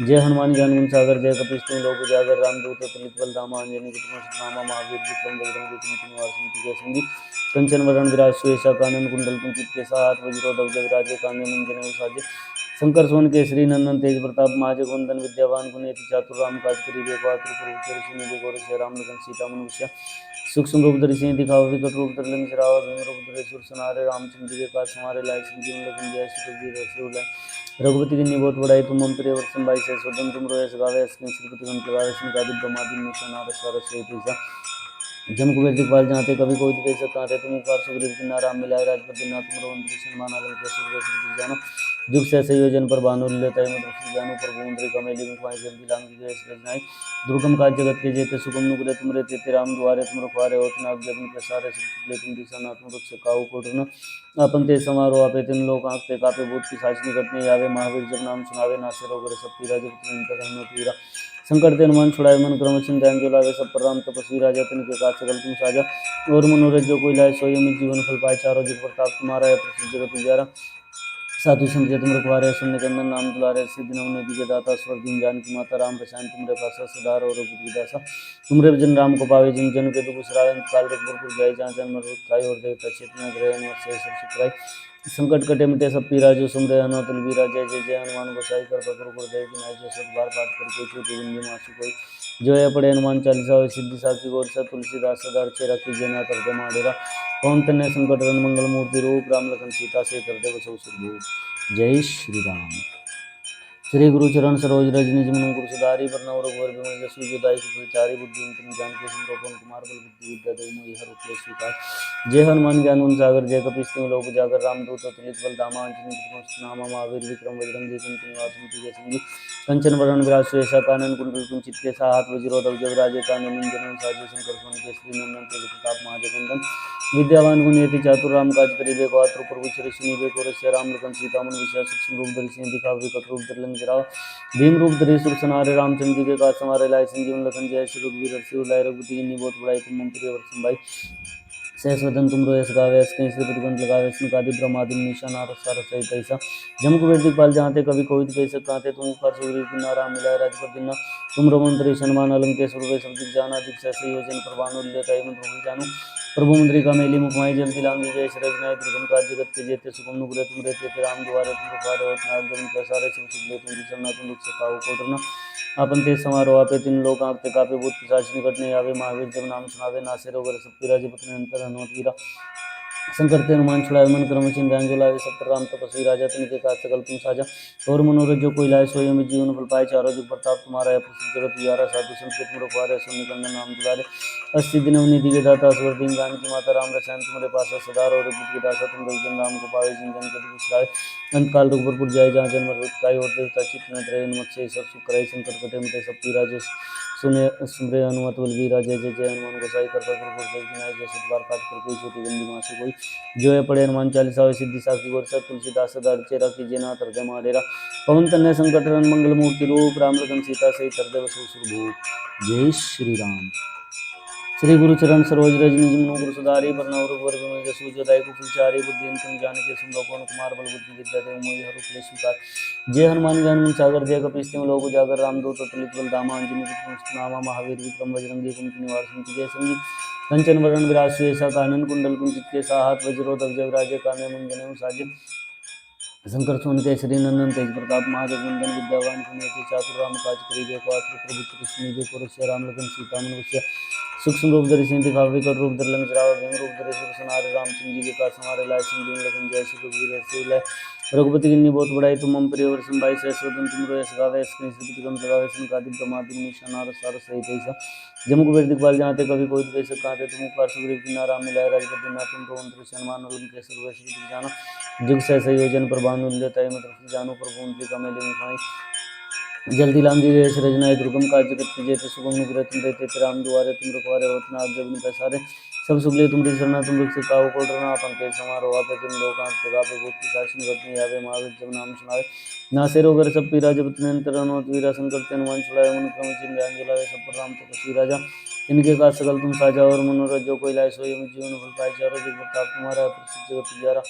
जय हनुमान ज्ञान गुण सागर जय कपीश तुम लोक उजागर रामदूत तुलित बल धामा अंजनी पुत्र नामा महावीर विक्रम बजरंग कुमति निवास के संगी कंचन वरण विराज सुयसा कानन कुंडल कुंचित के साथ वज्रो ध्वज विराजे कांगे मुंजन साजे शंकर सोन केसरी नंदन तेज प्रताप महाजगवंदन विद्यावान गुणेति चातुर राम काज करिबे पात्र प्रभु गोर से राम लगन सीता मनुष्य सूक्ष्म रूप धरि सिंह दिखाओ विकट रूप धरि लंक जरावा भीम रूप धरि सुर सनारे रामचंद्र जी के काज हमारे लाए संजीवन लखन जय श्री रघुवीर रघुपति की बहुत बड़ाई तुम मम प्रिय वर्षम भाई से स्वतंत्र तुम रोए सगावे अस्कि श्रीपति गंत लगावे सिंह ब्रह्मादि निशा नार सार सहित जम कुबेर दिखपाल जाते कभी कोई दिखे सकाते तुम उपकार सुग्रीव की नाराम मिलाए राजपद दिना तुम रोवंत सन्मान आलम के सुर जानो जुग से संयोजन पर भानु लेता है मधुर जानो प्रभु मुद्री कमेली मुखवाई जल्दी लांगी गए सृजनाई दुर्गम काज जगत के जेते सुगम नुग्रह तुम रहते थे राम दुआरे तुम रखवारे होत नाग जब प्रसारे सुखले तुम दिशा ना तुम रक्ष काहू को डरना अपन ते समारोह आपे तिन लोक आंखते कापे भूत पिशाच निकट नहीं आवे महावीर जब नाम सुनावे नासे रोग सब पीरा जब तुम पीरा संकट ते हनुमान छुड़ाए मन क्रम चिंतन जो लावे सब पर राम तपस्वी राजा तिनके काज सकल तुम साजा और मनोरथ जो कोई लाए सोई अमित जीवन फल पाए चारों जुग प्रताप तुम्हारा है प्रसिद्ध जगत उजियारा साधु संत के तुम रखवारे सुन निकंदन नाम दुलारे सिद्धि नव निधि के दाता स्वर दिन जान की माता राम प्रशांत तुमरे पास सदार और रघुपति दासा तुमरे भजन राम को पावे जिन जन के दुख सुरावे काल रघुपुर जय जहाँ जन्म रोग खाई और देवता चेतना ग्रह से सब सुखराई संकट कटे मिटे सब पीरा जो सुमरे हनुमत वीरा जय जय जय हनुमान गोसाई कर पकड़ गुरुदेव की नाई जो सब बार पाठ कर कोई छोटी बिंदी मासु कोई जो है पड़े हनुमान चालीसा सिद्धि साखी गोरसा तुलसीदास सदार चेरा कीजिए ना करते माडेरा पवन तन्ने संकट हरण मंगल मूर्ति रूप राम लखन सीता से करते बसो सुरभूत जय श्री राम। श्री गुरु चरण सरोज रज निज मनु कुरसुधारी वरनौ रघुवर विमल जसु जदाई सुखविचारी बुद्धि तुम जान के सिमरो कुमार बल बुद्धि विद्या देव मोहि हर स्वीकार जय हनुमान ज्ञान गुण सागर जय कपीश तिहुँ लोक उजागर रामदूत अतुलित बल धामा अंजनी पुत्र नामा महावीर विक्रम बजरंगी कुमति निवास के संगी कंचन वरण विराज सुयसा कानन कुंडल कुंचित के साथ वज्रो ध्वज विराजे कांगे मुंजन साजे शंकर सोन केसरी नंदन तेज प्रताप महाजगवंदन विद्यावान गुणयति चातुर राम काज करिबे को आतुर प्रभु चरि सुनिबे को रस्य राम लखन सीता मन विषय सूक्ष्म रूप धरि सिंह दिखावे विकट रूप धरि लंक जरावा भीम रूप धरि सुर सनारे रामचंद्र जी के काज समारे लाए संजीवन लखन जय श्री रघुवीर हर्षि लाए रघुपति की बहुत बड़ाई तुम मम प्रिय वर्षम भाई सहस्वदन तुम रोए सगावे अस्कि श्रीपति गंध लगावे सिंह ब्रह्मादि निशा नार सार सहित ऐसा जम कुबेर दिखपाल जाते कभी कोई कैसे काते तुम उपकार सुग्रीव की नारा मिलाए राजपद दिना तुम रोमंत्री सन्मान अलम के सुरवे सब दिख जाना दिख से योजन प्रभानु लेता है मंत्र जानो प्रभु मुद्रिका मेली मुखमाई जल्दी लांगी जय सरजनाय दुर्गम काज जगत के जेते सुगम नुग्रह तुम रहते थे राम दुआरे तुम रखवारे होत नाग जम प्रसारे सब सुखले तुम दिसना तुम दुख सखाओ को डरना अपन ते समारोह आपे तीन लोक आंखते कापे भूत पिशाच निकट नहीं आवे महावीर जब नाम सुनावे नासे रोग सब पीरा जब पुत्र अंतर हनुमत वीरा संकट ते हनुमान छुड़ाए मन क्रम चिंतन जो लावे सब पर राम तपस्वी राजा तिनके काज सकल तुम साजा और मनोरथ जो कोई लाए सोई अमित जीवन फल पाए चारों जुग प्रताप तुम्हारा है प्रसिद्ध जगत उजियारा साधु संत के तुम रखवारे सुन निकंदन नाम दुलारे अस्सी दिन निधि के दाता स्वर दिन जान की माता राम रसायन तुम्हारे पास सदार और रघुपति के दासा तुम रघुजन राम को पावे जिन जन के दुख सुराए अंत काल रघुपुर जाय जहाँ जन्म रोग खाई और देवता चित्त न रहे हनुमत से सब सुख करे संकट कटे मिटे सब पीरा जो सुने सुमरे हनुमत बलवीरा जय जय जय हनुमान गोसाई कर गुरुदेव की नाई जय सतबार पाठ कर कोई छोटी बंदी मासी कोई जो है पढ़े हनुमान चालीसा सिद्धि साखी गोरसा तुलसीदास सदार चेरा कीजिए ना हृदय माडेरा पवन तन्ने संकट हरण मंगल मूर्ति रूप राम लखन सीता सहित हृदय बसो सुरभूत जय श्री राम। श्री गुरु चरण सरोज रज निज मनु गुरु सुधारी बरनौर वर्ग में जसु जदाई कुफलचारी बुद्धि तुम जान के सुंदर कुमार बल बुद्धि विद्या देव मोहि हरु क्लेश विकार जय हनुमान ज्ञान गुण सागर जय कपीस तिम लोक उजागर रामदूत अतुलित बल धामा अंजनी पुत्र नामा महावीर विक्रम बजरंगी कुमति निवार सिंह जय संगी कंचन वरण विराज सुयसा कानन कुंडल कुंचित के साहात वज्रो ध्वज विराजे कामे मंजन साजे शंकर सोन केसरी नंदन तेज प्रताप महाजगवंदन विद्यावान गुणवती चातुर राम काज करिबे को आतुर प्रभु कृष्ण को रक्षा राम लखन सीता मन वश्य सूक्ष्म रूप धरि सिंह दिखावे विकट रूप धरि लंक जरावे भीम रूप धरि सुर सनारे रामचंद्र जी के काज समारे लाए सिंह लखन जय श्री रघुवीर हर्षि उल्लाय रघुपति किन्नी बहुत बड़ाई तुम मम प्रिय वर संभाई सहस्रवदन तुम रोयस गावे इसके श्रीपति गम लगावे संकादिक ब्रह्मादि मुनीषा नारद सारद सहित ऐसा जम कुबेर दिखपाल जाते कभी कोई कैसे कहते तुम उपकार सुग्रीव की नाराम मिलाए राजपति ना तुम तो मंत्र हनुमान केसर वैश्विक जाना जुग सहसा योजन प्रभानु तय मत जानो प्रभु मंत्री का मेले मुखाई जल्दी लांगी गए सृजना दुर्गम काज करते जेते सुगम नुग्रह तुम देते राम दुआरे तुम रखवारे होत ना जब पैसारे सब सुगले तुम शरणा तुम रुख सिकाओ को डरना अपन के समारोह आपे तुम लोकांत प्रगापे भूत की शासन रत्न यावे महावीर जब नाम सुनावे नासे रोगर सब पीरा जब निरंतर अनुमत वीरा संकट हनुमान छुड़ाए मन क्रम चिन्ह ध्यान जलावे सब पर राम तपस्वी राजा इनके का सकल तुम साजा और मनोरथ जो कोई लाए सोई जीवन फल पाए चारों जुग प्रताप तुम्हारा प्रसिद्ध जगत पुजारा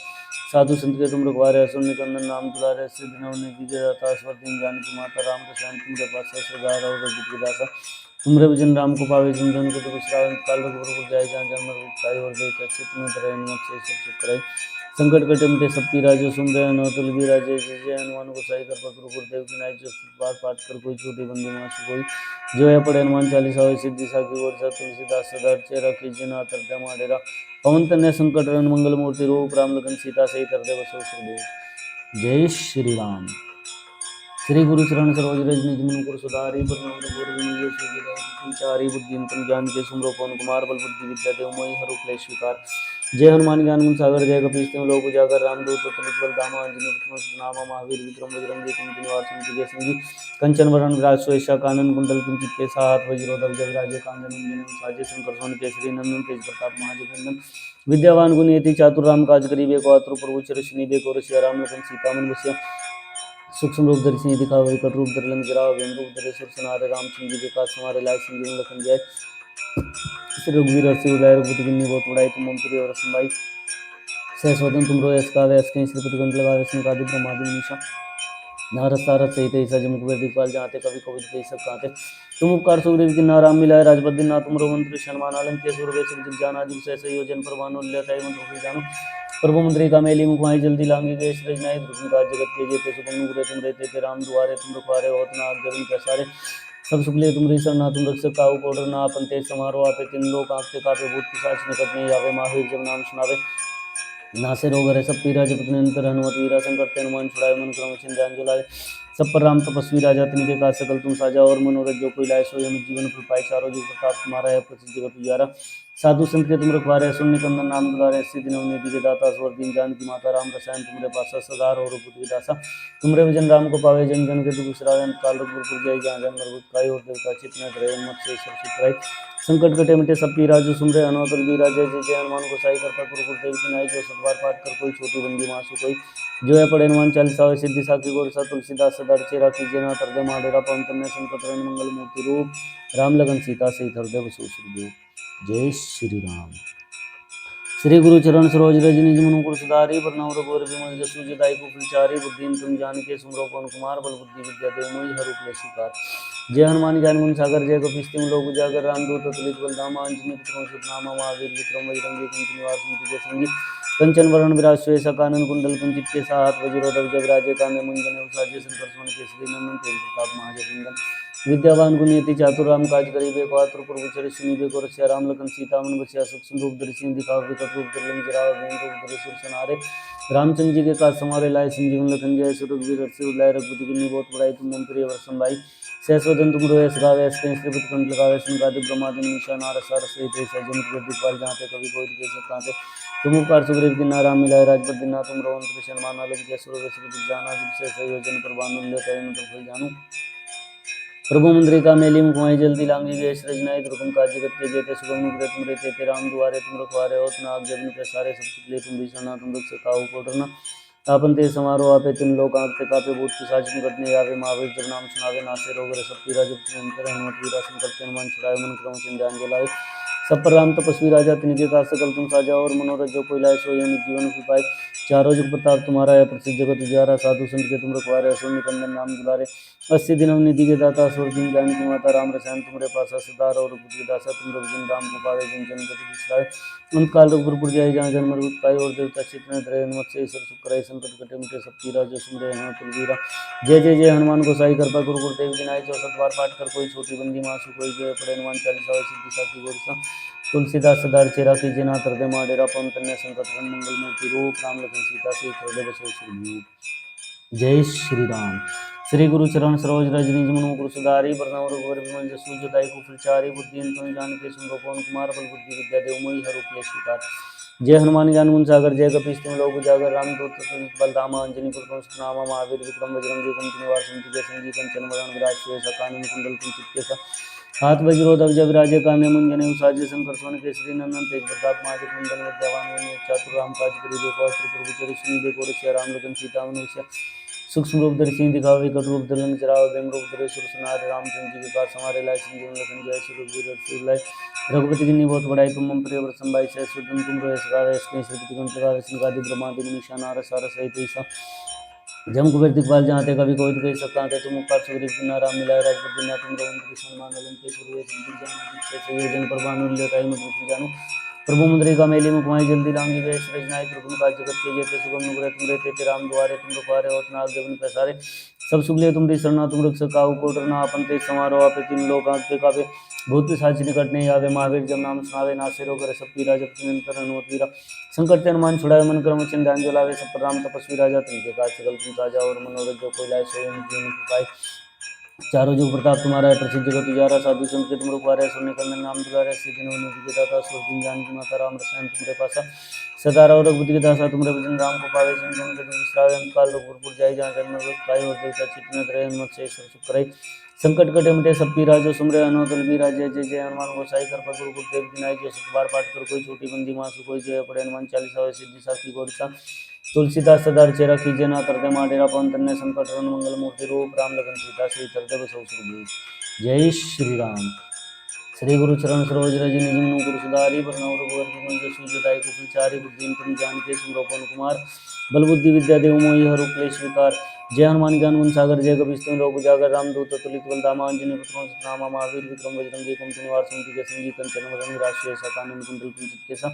साधु संत के तुम रखवारे असुर निकंदन नाम दुलारे सिद्ध नवने विजय दाता स्वर्गीय जानकी माता राम के शांति तुमरे पास सहस्र और रघुपति दासा तुमरे भजन राम को पावे जिन जन को तो विश्राम काल रघुपुर जाय जहाँ जन्म पाई और देख चित्त में तरह निमक से सब कराई संकट कटे मिटे सब पी राजो सुमरे अनोतुल भी राजे जय हनुमान को साई कर पत्र गुरुदेव की नाय जो बार पाठ कर कोई छोटी बंदी मासु कोई जो है पढ़े हनुमान चालीसा हो सिद्धि साखी और तुलसीदास सदा चेरा कीजिए ना तरते माडेरा पवन तन्य संकट रन मंगल मूर्ति रूप राम लखन सीता सहित हृदय बसो सुखदेव जय श्री राम। श्री गुरु चरण सरोज रज निज मन गुरु सुधारी चारी बुद्धि ज्ञान के सुमरो पवन कुमार बल बुद्धि विद्या देव मोहि हरु क्लेश विकार जय हनुमान ज्ञान गुण सागर जय कपीस तिम लोक उजागर रामदूत अतुलित बल धामा अंजनी पुत्र नामा महावीर विक्रम बजरंगी कुमति निवार सिंह जय संगी कंचन वरण विराज सुयसा कानन कुंडल कुंचित के साथ वज्रो ध्वज विराजे कांधे मुंज साजे शंकर सोन केसरी नंदन तेज प्रताप महाजगवंदन विद्यावान गुणयति चातुर राम काज करिबे को आतुर प्रभु चरिष्णिबे को रसिया राम लखन सीता मन बसिया सूक्ष्म रूप धरि सिंह दिखावे विकट रूप धरि लंक जरावे भीम रूप धरि सुर सनारे रामचंद्र जी के काज समारे लाए सिंह लखन जय श्री रघुवीर हर्षि उल्लाय रघुपति किन्नी बहुत बड़ाई तुम मम प्रिय वर संभाई सहस्रवदन तुम रोयस गावे इसके श्रीपति गम लगावे संकादिक ब्रह्मादि मुनीषा नारद सारद सहित ऐसा जम कुबेर दिखपाल जाते कभी कभी कई सब कहते तुम उपकार सुग्रीव की नाराम मिलाए राजपद दिन ना तुम मंत्री हनुमान अलंके सुर वेश जाना जिग सहसा योजन प्रभानु तय मंत्र जानो प्रभु मंत्री का मेली मुखमाई जल्दी लांगी गए सृजनाई दुर्गम काज जगत के जेते सुगम नुग्रह तुम रहते राम दुआरे तुम रखवारे होत ना जगन प्रसारे सब सुखले तुम शरणा तुम रक्षक काहू को डरना अपन तेज समारोह आपे तीन लोक आपके कापे भूत पिशाच निकट नहीं आवे महावीर जब नाम सुनावे नासे रोग हरे सब पीरा जपत निरंतर हनुमत वीरा संकट हनुमान छुड़ाए मन क्रम चिन्ह ध्यान जलाए सब पर राम तपस्वी राजा तिनके का सकल तुम साजा और मनोरथ जो कोई लाए सोई जीवन फल पाए चारों जुग प्रताप तुम्हारा है प्रसिद्ध जगत पुजारा साधु संत के तुम रखवारे सुन निकंदन नाम दुलारे सिद्धि नवनीति के दाता स्वर दीन जानकी माता राम रसायन तुमरे पास सदार और रघुपति दासा तुमरे भजन राम को पावे जन जन के दुख विश्राम काल रघुपुर जय जहाँ जन्म रघुपति और देवता चित्त में धरे मत से सब संकट कटे मिटे सब पीरा जो सुमरे अनोतल बीरा जय जय जय हनुमान को साई करता गुरुदेव की नाई जो सतबार पाठ कर कोई छोटी बंदी मासु कोई जो है पढ़े हनुमान चालीसा हो सिद्धि साखी गोर सा तुलसीदास सदा चेरा कीजिए ना तरदे माडेरा पवन तन्य संकट रन मंगल मूर्ति रूप राम लगन सीता सहित हृदय बसो सुखदेव जय श्री राम। श्री गुरु चरण सरोज रज निज मनु गुरु सुधारी बरनौर रघुवर विमल जसु जदाई कुफलचारी बुद्धि तुम जान के सुमरो पवन कुमार बल बुद्धि विद्या देव मोहि हरु क्लेश विकार जय हनुमान ज्ञान गुण सागर जय कपीस तिम लोक उजागर रामदूत अतुलित बल धामा अंजनी पुत्र नामा महावीर विक्रम बजरंगी कुमति निवार सिंह जय संगी कंचन वरण विराज सुयसा कानन कुंडल कुंचित के साथ वज्रो ध्वज विराजे कांधे मुंज साजे शंकर सोन केसरी नंदन तेज प्रताप महाजगवंदन विद्यावान गुणयति चातुर राम काज करिबे को आतुर प्रभु चरिष्णिबे को रसिया राम लखन सीता मन बसिया सूक्ष्म रूप धरि सिंह दिखावे विकट रूप धरि लंक जरावे भीम रूप धरि सुर सनारे रामचंद्र जी के काज समारे लाए संजीवन लखन जय श्री रघुवीर हर्षि उल्लाय रघुपति किन्नी बहुत बड़ाई तुम मम प्रिय वर संभाई सहस्रवदन तुम रोयस गावे इसके श्रीपति कंठ लगावे संकादिक ब्रह्मादि मुनीषा नारद सारद सहित ऐसा जम कुबेर दिखपाल जाते कभी कोई के सब कहते तुम उपकार सुग्रीव की नाराम मिलाए राजपद दिन ना तुम मंत्री हनुमान अलंके सुर वेश जाना जिग सहसा योजन प्रभानु तय मंत्र फल जानो प्रभु मंत्री का मेली मुखमाई जल्दी लांगी गए सृजनाई दुर्गम काज जगत के जेते सुगम नुग्रह तुम रहते राम दुआरे तुम रखवारे होत ना जब के सारे सब सुखले तुम भीषण तुम रख सकाऊ को डरना तापन ते समारोह आपे तीन लोक आंकते कापे भूत पिशाच निकट नहीं आवे महावीर जब नाम सुनावे नासे रोग रे सब पीरा जब अंतर हनुमत वीरा संकट हनुमान छुड़ाए मन क्रम चिन्ह ध्यान जलाए सब पर राम तपस्वी राजा, तिनके का सकल तुम साजा, और मनोरथ जो कोई लाए सोई अमित जीवन की पाए। चारों जुग प्रताप तुम्हारा है, प्रसिद्ध जगत उजियारा, साधु संत के तुम रखवारे, असुर निकंदन नाम दुलारे। 80 दिन अवनिधि के दाता, असुर दीन जानकी माता, राम रसायन तुमरे पासा, सदा रहो रघुपति के दासा, तुम रघुजन राम को पावे, जिन जन गति विसराय। अंत काल रघुपुर जाय, जहाँ जन्म मृत्यु पाई, और देवता चित्त न धरे, हनुमत से ईश्वर सुख करे, संकट कटे मिटे सब पीरा, जो सुमरे हनुमत बलबीरा। जय जय जय हनुमान गोसाई कृपा गुरु गुरुदेव की नाय, 64 बार पाठ कर कोई छोटी बंदी मासु कोई, जय पड़े हनुमान चालीसा होय सिद्धि साखी गौरीसा। तुलसीदास सदार चेरा कीजिए नाथ हृदय माडेरा, पवन कन्या संकट हरण मंगल मूर्ति रूप, राम लखन सीता से हृदय बसो सुरभूप। जय श्री राम। श्री गुरु चरण सरोज रज निज मनु मुकुर सुधारी, बरनउँ रघुवर विमल जसु जो दायकु फलचारी। बुद्धिहीन तनु जानिके सुमिरौ पवन कुमार, बल बुद्धि विद्या देहु मोहि हरहु क्लेश विकार। जय हनुमान ज्ञान गुण सागर, जय कपीस तिहुँ लोक उजागर, रामदूत अतुलित बल धामा, अंजनी पुत्र पवन सुत नामा। महावीर विक्रम बजरंगी कुमति निवार, सुमति के संगी कंचन वरण विराज, सुबेसा कानन कुंडल कुंचित केसा। हाथ वज्रो ध्वजा विराजे, कांधे मुंजनेउ साजे, शंकर सुवन केसरी नंदन तेज प्रताप महाजगवंदन। विद्यावान गुणी चातुर राम काज करिबे को, अष्ट प्रभु चरित सुनिबे को, रसिया राम लखन सीता मनु बसिया। सूक्ष्म रूप धरि सिंह दिखावे, कटु रूप धरि लंक जरावे, भीम रूप धरि सुर संहारे, रामचंद्र जी के काज सवारे। लाए संजीवन लखन जय, श्री रघुवीर हर्षि लाए। रघुपति किन्नी बहुत बड़ाई, तुम मम प्रिय व्रत संभाई, सहस वदन तुम रोए सगावे। इसके श्रीपति कंठ लगावे, सिंहादि ब्रह्मादि मुनीषा नारद सारद सहित ईसा। जम कुबेर दिखपाल जहाँ ते कवि कोविद कहि सका, ते तुम उपकार सुग्रीव किन्ना राम मिलाए, राजपद दिन तुम रघुपति सन्मान लंकेश्वर हुए संकट जान, योजन पर भानु लेताई मुद्रित जानु। प्रभु मुद्रिका मेली मुखमाई, जल्दी लांगी गए सृजनाई, प्रभु काज जगत के जेते सुगम नुग्रह तुम रहते थे, राम दुआरे तुम रखवारे, होत न आज्ञा बिनु पैसारे। सब सुख लिए तुम सरना, तुम रक्षक काहू को डरना, आपन तेज समारोह आपे तीन लोक हांकते कापे। भूत पिशाच निकट नहीं आवे, महावीर जब नाम सुनावे, नासे रोग हरे सब पीरा, जपत निरंतर हनुमत वीरा। संकट ते हनुमान छुड़ावे, मन क्रम वचन ध्यान जो लावे, सब पर राम तपस्वी राजा, तिनके काज सकल तुम साजा, और मनोरथ जो कोई लाए सोई अमित जीवन की पाए। चारों जुग प्रताप तुम्हारा है, प्रसिद्ध जगत उजियारा, साधु संत के तुम रखवारे, असुर निकंदन नाम दुलारे। 80 दिन अवनिधि के दाता, असुर दीन जानकी माता, राम रसायन तुमरे पासा, सदा रहो रघुपति के दासा, तुमरे भजन राम को पावे, जिन जन के दुख बिसरावे। अंत काल रघुपुर जाई, जहाँ जन्म मृत्यु पाई, और देवता चित्त न धरे, हनुमत से ईश्वर सुख करे। संकट कटे मिटे सब पीरा, जो सुमरे हनुमत बलबीरा। जय जय जय हनुमान गोसाई कृपा गुरु गुरुदेव की नाय, जो 100 बार पाठ कर कोई छोटी बंदी मासु कोई, जय पड़े हनुमान चालीसा होय सिद्धि साखी गौरीसा। तुलसीदास सदार चेरा कीजिए नाथ हृदय माडेरा, पवन तनय संकट हरण मंगल मूर्ति रूप, राम लखन सीता सहित हृदय बसौ सुरभूप। जय श्री राम। श्री गुरु चरण सरोज रज निज मनु मुकुर सुधारी, बरनउँ रघुवर विमल जसु जो दायकु फलचारी। बुद्धिहीन तनु जानिके सुमिरौ पवन कुमार, बल बुद्धि विद्या देहु मोहि हरहु क्लेश विकार। जय हनुमान ज्ञान गुण सागर, जय कपीस तिहुँ लोक उजागर, रामदूत अतुलित बल धामा, अंजनी पुत्र पवन सुत नामा। महावीर विक्रम बजरंगी कुमति निवार, सुमति के संगी कंचन वरण विराज, सुबेसा कानन कुंडल कुंचित केसा।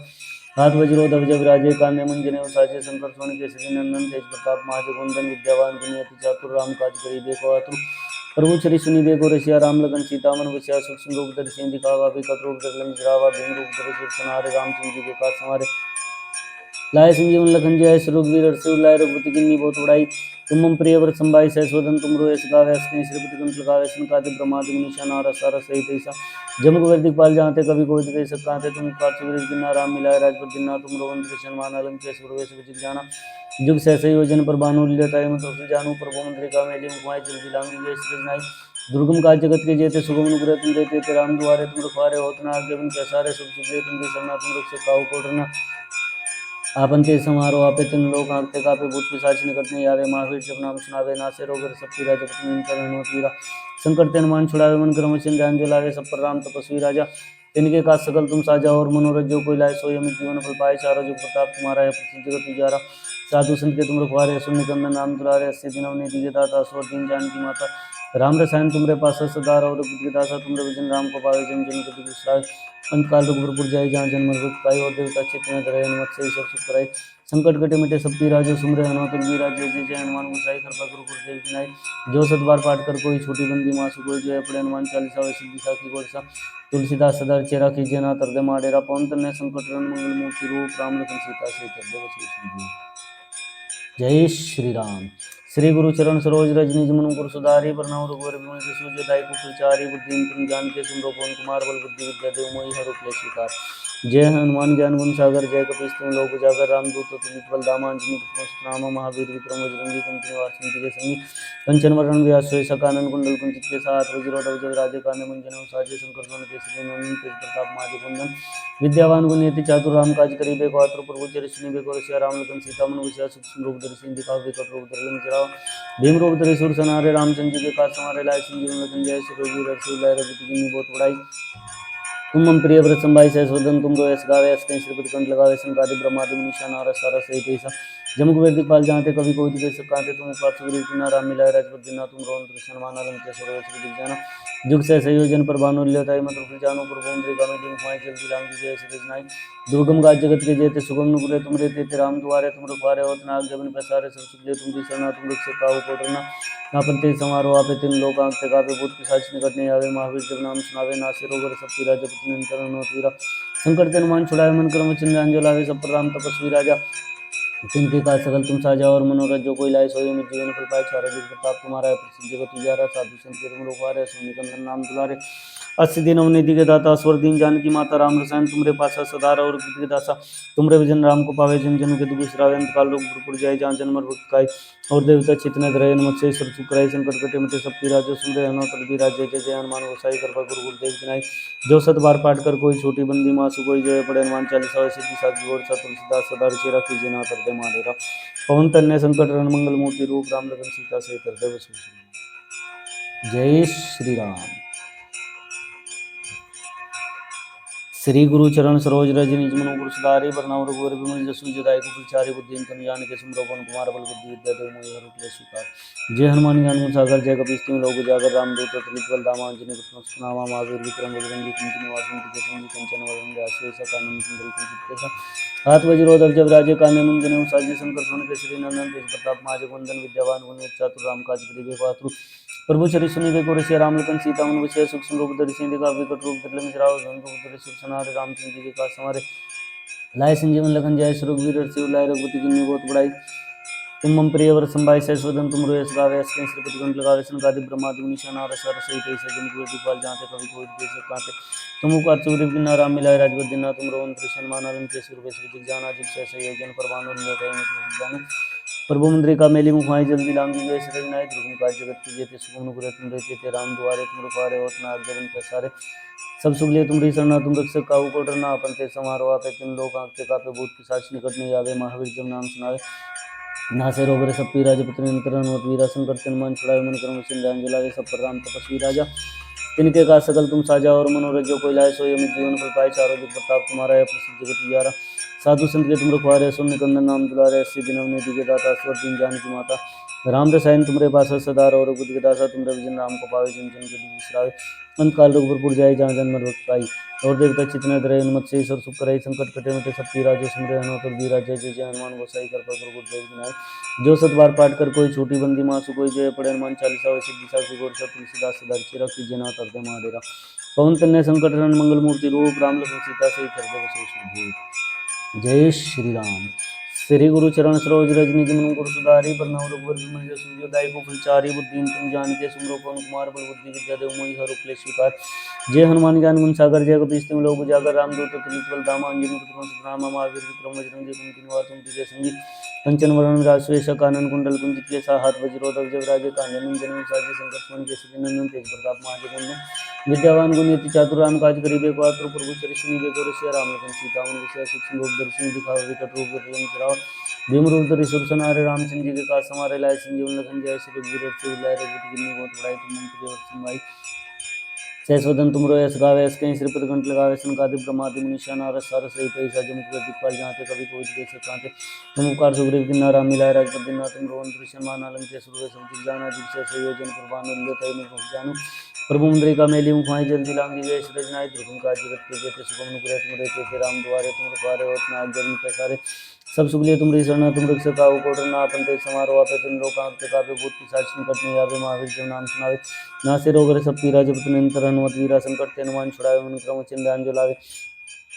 हाथ वज्रो ध्वजा विराजे, कांधे मुंजनेउ साजे, शंकर सुवन केसरी नंदन तेज प्रताप महाजगवंदन। विद्यावान गुणी अति चातुर, राम काज करिबे को आतुर। प्रभु चरित सुनिबे को, रसिया राम लखन सीता मन बसिया। सूक्ष्म रूप धरि सिंह दिखावा, विकट रूप धरि लंक जरावा, भीम रूप धरि सुर संहारे, रामचंद्र जी के काज सवारे। लाए संजीवन लखन जय, श्री रघुवीर हर्षि लाए। रघुपति किन्नी बहुत बड़ाई, तुम मम प्रिय व्रत संभाई, सहस वदन तुम रोए सगावे। अस्कि श्रीपति कंठ लगावे, सनकादि ब्रह्मादि मुनीषा नारद सारद सहित ईसा। जम कुबेर दिखपाल जहाँ ते कवि कोविद कहि सका, ते तुम उपकार सुग्रीव किन्ना राम मिलाए, राजपद दीन्हा तुम रघुवंश हनुमान लंकेश्वर हुए सब जग जाना। जुग सहस्र योजन पर भानु लील्योताहि मधुर जानु, प्रभु मुद्रिका मेली मुखमाय, जल्दी लांगी गए सृजनाई। दुर्गम काज जगत के जेते, सुगम अनुग्रह तुम देते थे, राम दुआरे तुम रखवारे, होत न आज्ञा बिनु पैसारे। सब सुख लिए तुम सरना, तुम रक्षक काहू को डरना, आपन तेज समारोह आपे तीन लोक हांकते कापे। भूत पिशाच निकट नहीं आवे, महावीर जब नाम सुनावे, नासे रोग हरै सब पीरा, जपत निरंतर हनुमत वीरा। संकट ते हनुमान छुड़ावे, मन क्रम वचन ध्यान जो लावे, सब पर राम तपस्वी राजा, तिनके काज सकल तुम साजा, और मनोरथ जो कोई लाए सोई अमित जीवन फल पाए। चारों जुग प्रताप तुम्हारा है, प्रसिद्ध जगत उजियारा, साधु संत के तुम रखवारे, असुर निकंदन नाम दुलारे। 80 दिन अवनिधि के दाता, असुर दीन जानकी माता, राम रसायन तुमरे पासा, सदा रहो रघुपति के दासा, तुमरे भजन राम को पावे, जन जन के दुख बिसराए। अंत काल रघुपुर जाई, जहाँ जन्म मृत्यु पाई, और देवता चित्त न धरे, हनुमत से ईश्वर सुख करे। संकट कटे मिटे सब पीरा, जो सुमरे हनुमत बलबीरा। जय जय जय हनुमान गोसाई कृपा गुरु गुरुदेव की नाई, जो 100 बार पाठ कर कोई छोटी बंदी मासु कोई, जय पड़े हनुमान चालीसा होय सिद्धि साखी गौरीसा। तुलसीदास सदा चेरा कीजिए नाथ हृदय माडेरा, पवन तनय संकट हरण मंगल मूर्ति रूप, राम लखन सीता सहित हृदय बसई सुरभूप। जय श्री राम। श्री गुरु चरण सरोज रज निज मनु मुकुर सुधारी, बरनउँ रघुवर विमल जसु जो दायकु फलचारी। बुद्धिहीन तनु जानिके सुमिरौ पवन कुमार, बल बुद्धि विद्या देहु मोहि हरहु क्लेश विकार। जय हनुमान ज्ञान गुण सागर, जय कपीस तिहुँ लोक उजागर, रामदूत अतुलित बल धामा, अंजनी पुत्र पवन सुत नामा। महावीर विक्रम बजरंगी कुमति निवार, सुमति के संगी कंचन वरण विराज, सुबेसा कानन कुंडल कुंचित केसा। हाथ वज्रो ध्वजा विराजे, कांधे मुंजनेउ साजे, शंकर सुवन केसरी नंदन तेज प्रताप महाजगवंदन। विद्यावान गुणी अति चातुर, राम काज करिबे को आतुर। प्रभु चरित सुनिबे को, रसिया राम लखन सीता मन बसिया। सूक्ष्म रूप धरि सिंह दिखावे, विकट रूप धरि लंक जरावे, भीम रूप धरि सुर संहारे। रामचंद्र जी के काज सवारे, लाए संजीवन लखन जय, श्री रघुवीर हर्षि लाए। रघुपति किन्नी बहुत बड़ाई, तुम मम प्रिय व्रत संभाई सहस्वदन तुम रोयस गावे अस कहीं श्रीपति कंठ लगावे संकादि ब्रह्मादि मुनीषा नारद सारा सहित ऐसा जमुक वेद दिखपाल जानते कवि कोई दिखे सकाते तुम पार्थ सुग्रीव किन्ना राम मिलाए राजपद दिना तुम रोम कृष्ण मान अलम के सरोवर से दिख जाना जुग से संयोजन पर भानु लेताई मत रुक जानो प्रभु इंद्र गामे दिन खुआई चल दिलांग की जय श्री नाई दुर्गम गाज जगत के जेते सुगम नुपुरे तुम रे तेते राम दुआरे तुम रखवारे होत नाग जबन पसारे सब सुख तुम दी शरणा तुम रख सकाओ कोटरना ना पंते समारोह आपे तीन लोक आंख ते गावे भूत पिशाच निकट नहीं आवे महावीर जब नाम सुनावे नासे रोग सब पीरा जपत निरंतर हनुमत वीरा संकट ते हनुमान छुड़ाए मन क्रम वचन अंजल आवे सब पर राम तपस्वी राजा तिनके का सकल तुम साजा और मनोरथ जो कोई लाए सोई में जीवन फल पाए चारों जुग प्रताप तुम्हारा है प्रसिद्ध जगत उजारा साधु संत के तुम लोग सोनी कंदन नाम दुलारे अस्सी दिन अवनिधि के दाता स्वर दीन जानकी माता राम रसायन तुमरे पासा सदार और कृत के दासा तुमरे विजन राम को पावे जन जन के दुख बिसरावे अंत काल रोग पुर जाय जहाँ जन्म भक्त काय और देवता चितने रहे नमत से ईश्वर चुप कराई संकट कटे मिटे सब पीरा जो सुनरे हनो तल भी राज्य जय जय हनुमान गोसाई कृपा गुरु गुरुदेव की नाई जो सत बार पाठ कर कोई छोटी बंदी मासु कोई जय पड़े हनुमान चालीसा सिद्धि साधु गोर सा तुलसीदास सदा चेरा कीजिए ना कर दे मारेरा पवन तन्य संकट रण मंगल मूर्ति रूप राम लखन सीता से कर दे जय श्री राम। श्री गुरु चरण सरोज रज निज मनु गुरु सुधारि बरनउँ रघुवर बिमल जसु जदायु फलचारि बुद्धि तनु जानिके सुमिरौ पवन कुमार बल बुद्धि विद्या देव मोहि हरषि स्वीकार जय हनुमान ज्ञान गुण सागर जय कपीस तिहुँ लोक उजागर रामदूत अतुलित बल धामा अंजनी पुत्र नामा महावीर विक्रम बजरंगी कुमति निवास कुमति केसरी कंचन वरण व्यास कानन कुंडल कुंचित हाथ वज्रोधर जब राजे काने मुंज जनेऊ साजी शंकर सोन केसरी नंदन तेज प्रताप महाजगवंदन विद्यावान गुणी चातुर राम काज करिबे पात्रु प्रभु चरि सुनिबे को ऋषि राम लखन सीता मन बसिया सूक्ष्म रूप धरि सिंह दिखा विकट रूप धरि लंक धनु धरि सुख सनारे रामचंद्र जी के काज समारे लाए संजीवन लखन जय रघुवीर सिर लाए रघुपति की बहुत बड़ाई तुम मम प्रिय वर संभाई सहस्वदन तुम रोयस गावे अस कहीं श्रीपति कंठ लगावे संकादि ब्रह्मादि मुनीषा नारद सार सहित ऐसा जन को दिखपाल जानते कवि कोई देश कांते तुम उपकार सुग्रीव किन्ना राम मिलाए राजपद दिना तुम रोम कृष्ण मान अलम के सुर वैश्व दिख जाना जिस से संयोजन पर भानु लेताई मत जाने प्रभु मुद्रिका मेली मुखाई जल्दी लांगी गए श्री नाय दुर्गम काज जगत की जेते सुगम नुपुरे तुम रहते थे राम दुआरे तुम रखवारे होत नाग जबन पसारे सब सुख लिए तुम शरणा तुम रक्षक काहू को डरना अपन ते समारोह आपे तीन लोक आंखते कापे भूत पिशाच निकट नहीं आवे महावीर जब नाम सुनावे नासे रोग रे सब पीरा जपत निरंतर हनुमत वीरा संकट ते मन छुड़ाए मन क्रम वचन जलावे सब पर राम तपस्वी राजा तिनके का सकल तुम साजा और मनोरथ जो कोई लाए सोई अमित जीवन फल पाए चारों जुग प्रताप तुम्हारा है प्रसिद्ध जगत उजियारा साधु संत के तुम रखवारे सुन निकंदन नाम दुलारे अस्सी दिन अवनिधि के दाता स्वर दीन जानकी माता राम रसायन तुमरे पास सदा और बुद्ध के दासा तुमरे विजन राम को पावे जिन जन के दुख बिसरावे अंत काल रघुपुर जाय जहाँ जन्म भक्त पाई और देवता चितने रहे हनुमत से ईश्वर सुख करे संकट कटे मिटे सब पीरा जो सुमरे हनुमत वीरा जय जय जय हनुमान गोसाई कृपा गुरु गुरुदेव की नाई जो सत बार पाठ कर कोई छोटी बंदी मासु कोई जय पड़े हनुमान चालीसा व सिद्धि साधु गोर सा तुलसीदास सदा चेरा कीजिए ना कर दे महाडेरा पवन तन्य संकट रण मंगल मूर्ति रूप राम लखन सीता से कर दे जय श्री राम। श्री गुरु चरण सरोज रज निज मनु गुरु सुधारि बरनउँ रघुवर बिमल जसु जो दायिको फलचारि बुद्धि तुम जानिके सुमिरौ पवन कुमार बल बुद्धि विद्या देव मोहि हरषि क्लेश विकार जय हनुमान ज्ञान गुण सागर जय कपीस तिहुँ लोक उजागर रामदूत अतुलित बल धामा अंजनी पुत्र नामा महावीर विक्रम बजरंगी कुमति निवास कुमति जय संगी कंचन वरण राजश्वेष कानन कुंडल कुंजित केसा हाथ वज्रोधर जब राजे कांधे मुंज जनेऊ साजे संकट मोहि केसरी नंदन तेज प्रताप महाजगवंदन विद्यावान गुणी चातुर राम काज करिबे को आतुर प्रभु चरि सुनिबे को ऋषि राम लखन सीता मन बसिया सूक्ष्म रूप धरि सिंह दिखावे विकट रूप धरि लंक जरावे भीम रूप धरि सुर सनारे रामचंद्र जी के काज समारे लाए संजीवन लखन जय श्री रघुवीर सिर लाए रघुपति की बहुत बड़ाई तुम मन प्रिय सुनवाई सहस्वदन तुम रोयस गावे अस कहीं श्रीपति कंठ लगावे संकादि ब्रह्मादि मुनीषा नारद सार सहित ऐसा जमुख दिखपाल जानते कभी कोई देश कांते तुम उपकार सुग्रीव किन्ना राम मिलाए राजपद दिना तुम रोहन कृष्ण मान अलम के सुर सब दिख जाना जिस से संयोजन प्रभान लेताई में पहुँच जानो प्रभु मुद्रिका मेली मुखाई जल्दी लांगी गए सृजनाई दुर्गम काज जगत के जेते सुगम नुपुरे तुम रहते थे राम दुआरे तुम रखवारे होत नाग जन्म पसारे सब सुख लिए तुमरी शरणा तुम रक्षक काहू को डरना अपन ते समारोह आपे तुम लोक आंखते कापे भूत पिशाच निकट नहीं आवे महावीर जब नाम सुनावे नासे रोग रे सब पीरा जपत निरंतर हनुमत वीरा संकट ते हनुमान छुड़ावे मन क्रम चिंतान जो लावे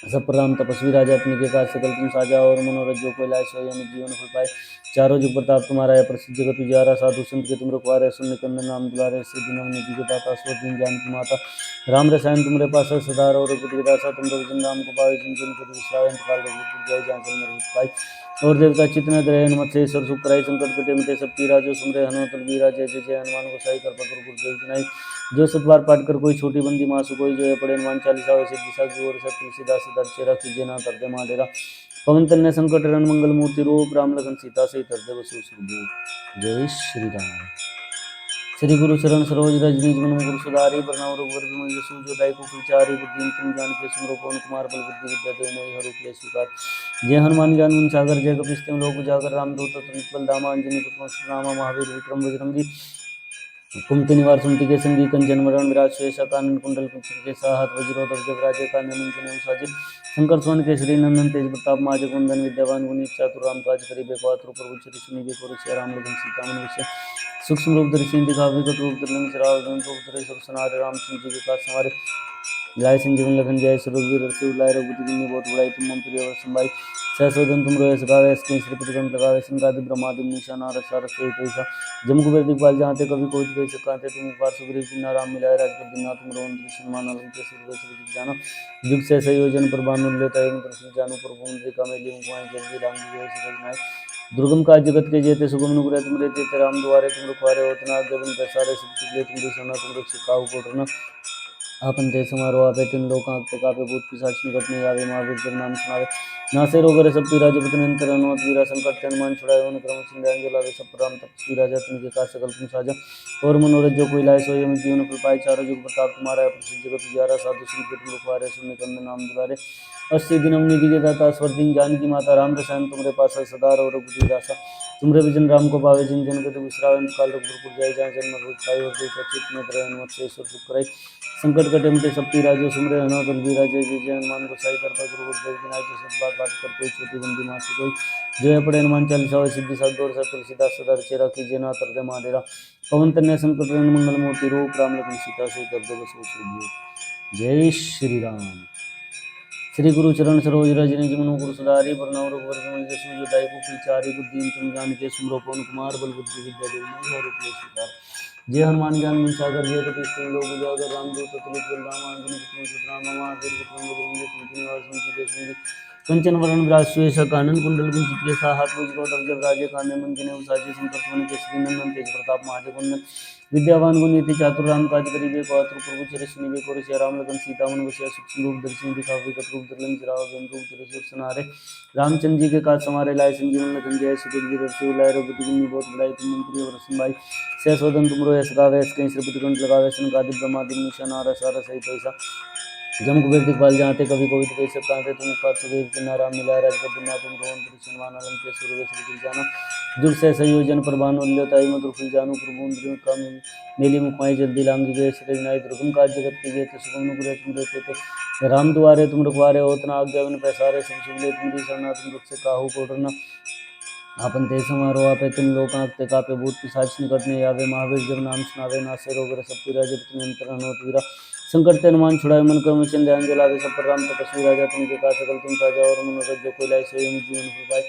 सब पर राम तपस्वी राजा अपने के काज सकल तुम साजा और मनोरथ जो कोई लाए सोई अमित जीवन फल पाए चारों जुग प्रताप तुम्हारा है प्रसिद्ध जगत उजियारा साधु संत के तुम रखवारे सुन निकंदन नाम दुलारे सिद्धि नवनिधि के दाता स्वर दीन जानकी माता राम रसायन तुमरे पास सदा और रघुपति दासा तुम रघुजन राम को पावे जिन जन को विश्रावे काल रघुपुर जय जहाँ जन्म पाई और देवता चितने रहे हनुमत से ईश्वर सुख कराई संकट कटे मिटे सब पीरा जो सुमरे हनुमत वीरा जय जय जय हनुमान गोसाई कृपा गुरु गुरुदेव की नाई जो सतबार पाठ कर कोई छोटी बंदी मासु कोई जो पड़े हनुमान चालीसा वैसे दिशा की ओर से तुलसीदास सदा चेरा कीजिए ना कर दे महाडेरा पवन तन्य संकट रण मंगल मूर्ति रूप राम लखन सीता से कर दे बसु जय श्री राम। श्री गुरु चरण सरोज रज निज मन मुकुर सुधारि बरनउँ रघुबर बिमल जसु जो दायिकु फलचारि बुद्धि तुम जान के सुमरो पवन कुमार बल बुद्धि विद्या देव मोहि हरु क्लेश विकार जय हनुमान ज्ञान गुण सागर जय कपीस तिहुँ लोक उजागर रामदूत अतुलित बल धामा अंजनी पुत्र नामा महावीर विक्रम बजरंगी कुमति निवार सुमति के संगी कंचन वरण विराज शेषा कानन कुंडल कुंचित के साहत वज्रो ध्वज राजे कान्य मुंजन साजे शंकर सुवन केसरी नंदन तेज प्रताप माज कुंदन विद्यावान गुणी चातुर राम काज करिबे पात्र प्रभु चरि सुनिबे को रसिया राम लगन सीता मन विषय सूक्ष्म रूप धरि सिंधि काव्य कट रूप धरि लंक चराव रूप धरि सुर सनारे रामचंद्र जी के काज हमारे लाय संजीवन लखन जय सुरवीर रसु लाय रघुपति किन्नी बहुत बड़ाई तुम मम प्रिय संभाई सहसोदन तुम रोय सगावे स्क्रीन श्रीपति कंठ लगावे संगादि ब्रह्मादि मुनीषा नारद सारद सहित ऐसा जम कुबेर दिखपाल जहाँते कभी कोई कह सकाते तुम उपकार सुग्रीव किन्ना राम मिलाए राजपद दिना तुम रोहन सन्मान अलंके सुरवे जानो जुग से संयोजन पर भानुल्यता एवं प्रसिद्ध जानू प्रभु मुद्रिका मेली मुकुआई जल्दी राम जी जय दुर्गम काज जगत के जेते सुगम नुग्रह तुम रे तेते राम द्वारे तुम रुखवारे होतना जबन पैसारे सब चुगले तुम दिसना तुम रक्षक काहू कोटरना आपन ते समारोह आपे तिन लोक आंख कापे भूत पिशाच निकट नहीं आवे महावीर जब नाम सुनावे नासे रोग रहे सब पीरा जपत निरंतर हनुमत वीरा संकट ते हनुमान छुड़ाए ओन क्रम संध्यान जलावे सब राम तपस्वी राजा तिनके काज सकल तुम साजा और मनोरथ जो कोई लाए सोई अमित जीवन फल पाए चारों जुग प्रताप तुम्हारा प्रसिद्ध जगत उजियारा साधु संत तुम रुखवारे सुनने कंद नाम दुलारे अस्सी दिन निधि के दाता स्वर दिन जानकी माता राम रसायन तुमरे पास सदा रहो रघुपति दासा तुमरे विजन राम को पावे जिन जन के तुम विश्राम काल रघुपुर जाय जहाँ जन्म भूत खाई और देख चित में तरह हनुमत से ईश्वर सुख करे संकट कटे मिटे सब पीरा जो सुमरे हनुमत बलबीरा जय जय जय हनुमान गोसाई कर पर गुरु देव विनायक जो सब बात बात कर कोई छोटी बंदी मासी कोई जो है पड़े हनुमान चालीसा हो सिद्धि साधु और सब तुलसीदास सदा चेरा कीजिए ना तरदे माडेरा पवन तन्य संकट मंगल मूर्ति रूप राम लखन सीता से कर दो जय श्री राम। श्री गुरु चरण सरोज रज निज मन मुकुर सुधारि बरनउँ रघुबर बिमल जसु जो दायिकु फलचारि बुद्धि तुम जान के सुमरो पवन कुमार बल बुद्धि विद्या देव मोहि हरु क्लेश विकार जय हनुमान ज्ञान गुण सागर जय कपीस तिहुँ लोक उजागर रामदूत अतुलित बल धामा अंजनी पुत्र राम महावीर विक्रम बजरंगी कुमति निवार सुमति के संगी कंचन वरण विराज सुवेशा कानन कुंडल कुंचित के साहात वज्रो ध्वज राजे कान्य मंजने साजे शंकर सुवन केसरी नंदन तेज प्रताप महाजगुंदन विद्यावान गुणी चातुर राम काज करिबे पात्र प्रभु चरि सुनिबे को रसिया राम लगन सीता मन बसिया सूक्ष्म रूप धरि सिंधि काव्य कट रूप धरि लंक जराव रूप धरि सुर सनारे रामचंद्र जी के काज समारे लाए संजीवन लखन जय सुरवीर रसु लाय रघुपति किन्नी बहुत बड़ाई तुम मम प्रिय वर संभाई सहसोदन तुम रोय सगावे स्कई श्रीपति कंठ लगावे संगादि ब्रह्मादि मुनीषा नारद सारद सहित ऐसा जम कुबेर दिखपाल जहाँते कभी कोई कह सकाते तुम उपकार सुग्रीव किन्ना राम मिलाए राजपद दिना तुम रोहन सन्मान अलंके सुरवे जानो जुग से संयोजन पर भानुल्यता मधुर फुल जानू प्रभु मुद्रिका मेली मुखमाई जल्दी लांगी गए श्री नाय दुर्गम काज जगत के जेते सुगम नुग्रह तुम रहते थे राम दुआरे तुम रुखवारे होतना आज्ञा बिन पैसारे सब सुगले तुम दी सरना तुम रुख से काहू कोटरना आपन ते समारोह आपे तुम लोक आंखते कापे भूत पिशाच निकट नहीं आवे महावीर जब नाम सुनावे नासे रोग रहे सब पीरा जब तुम अंतर हनुमत वीरा संकट ते हनुमान छुड़ाए मन क्रम वचन ध्यान जलावे सब पर राम तपस्वी राजा तुमके काज सकल तुम साजा और मनोरथ जो कोई लाए सोई अमित जीवन फल पाए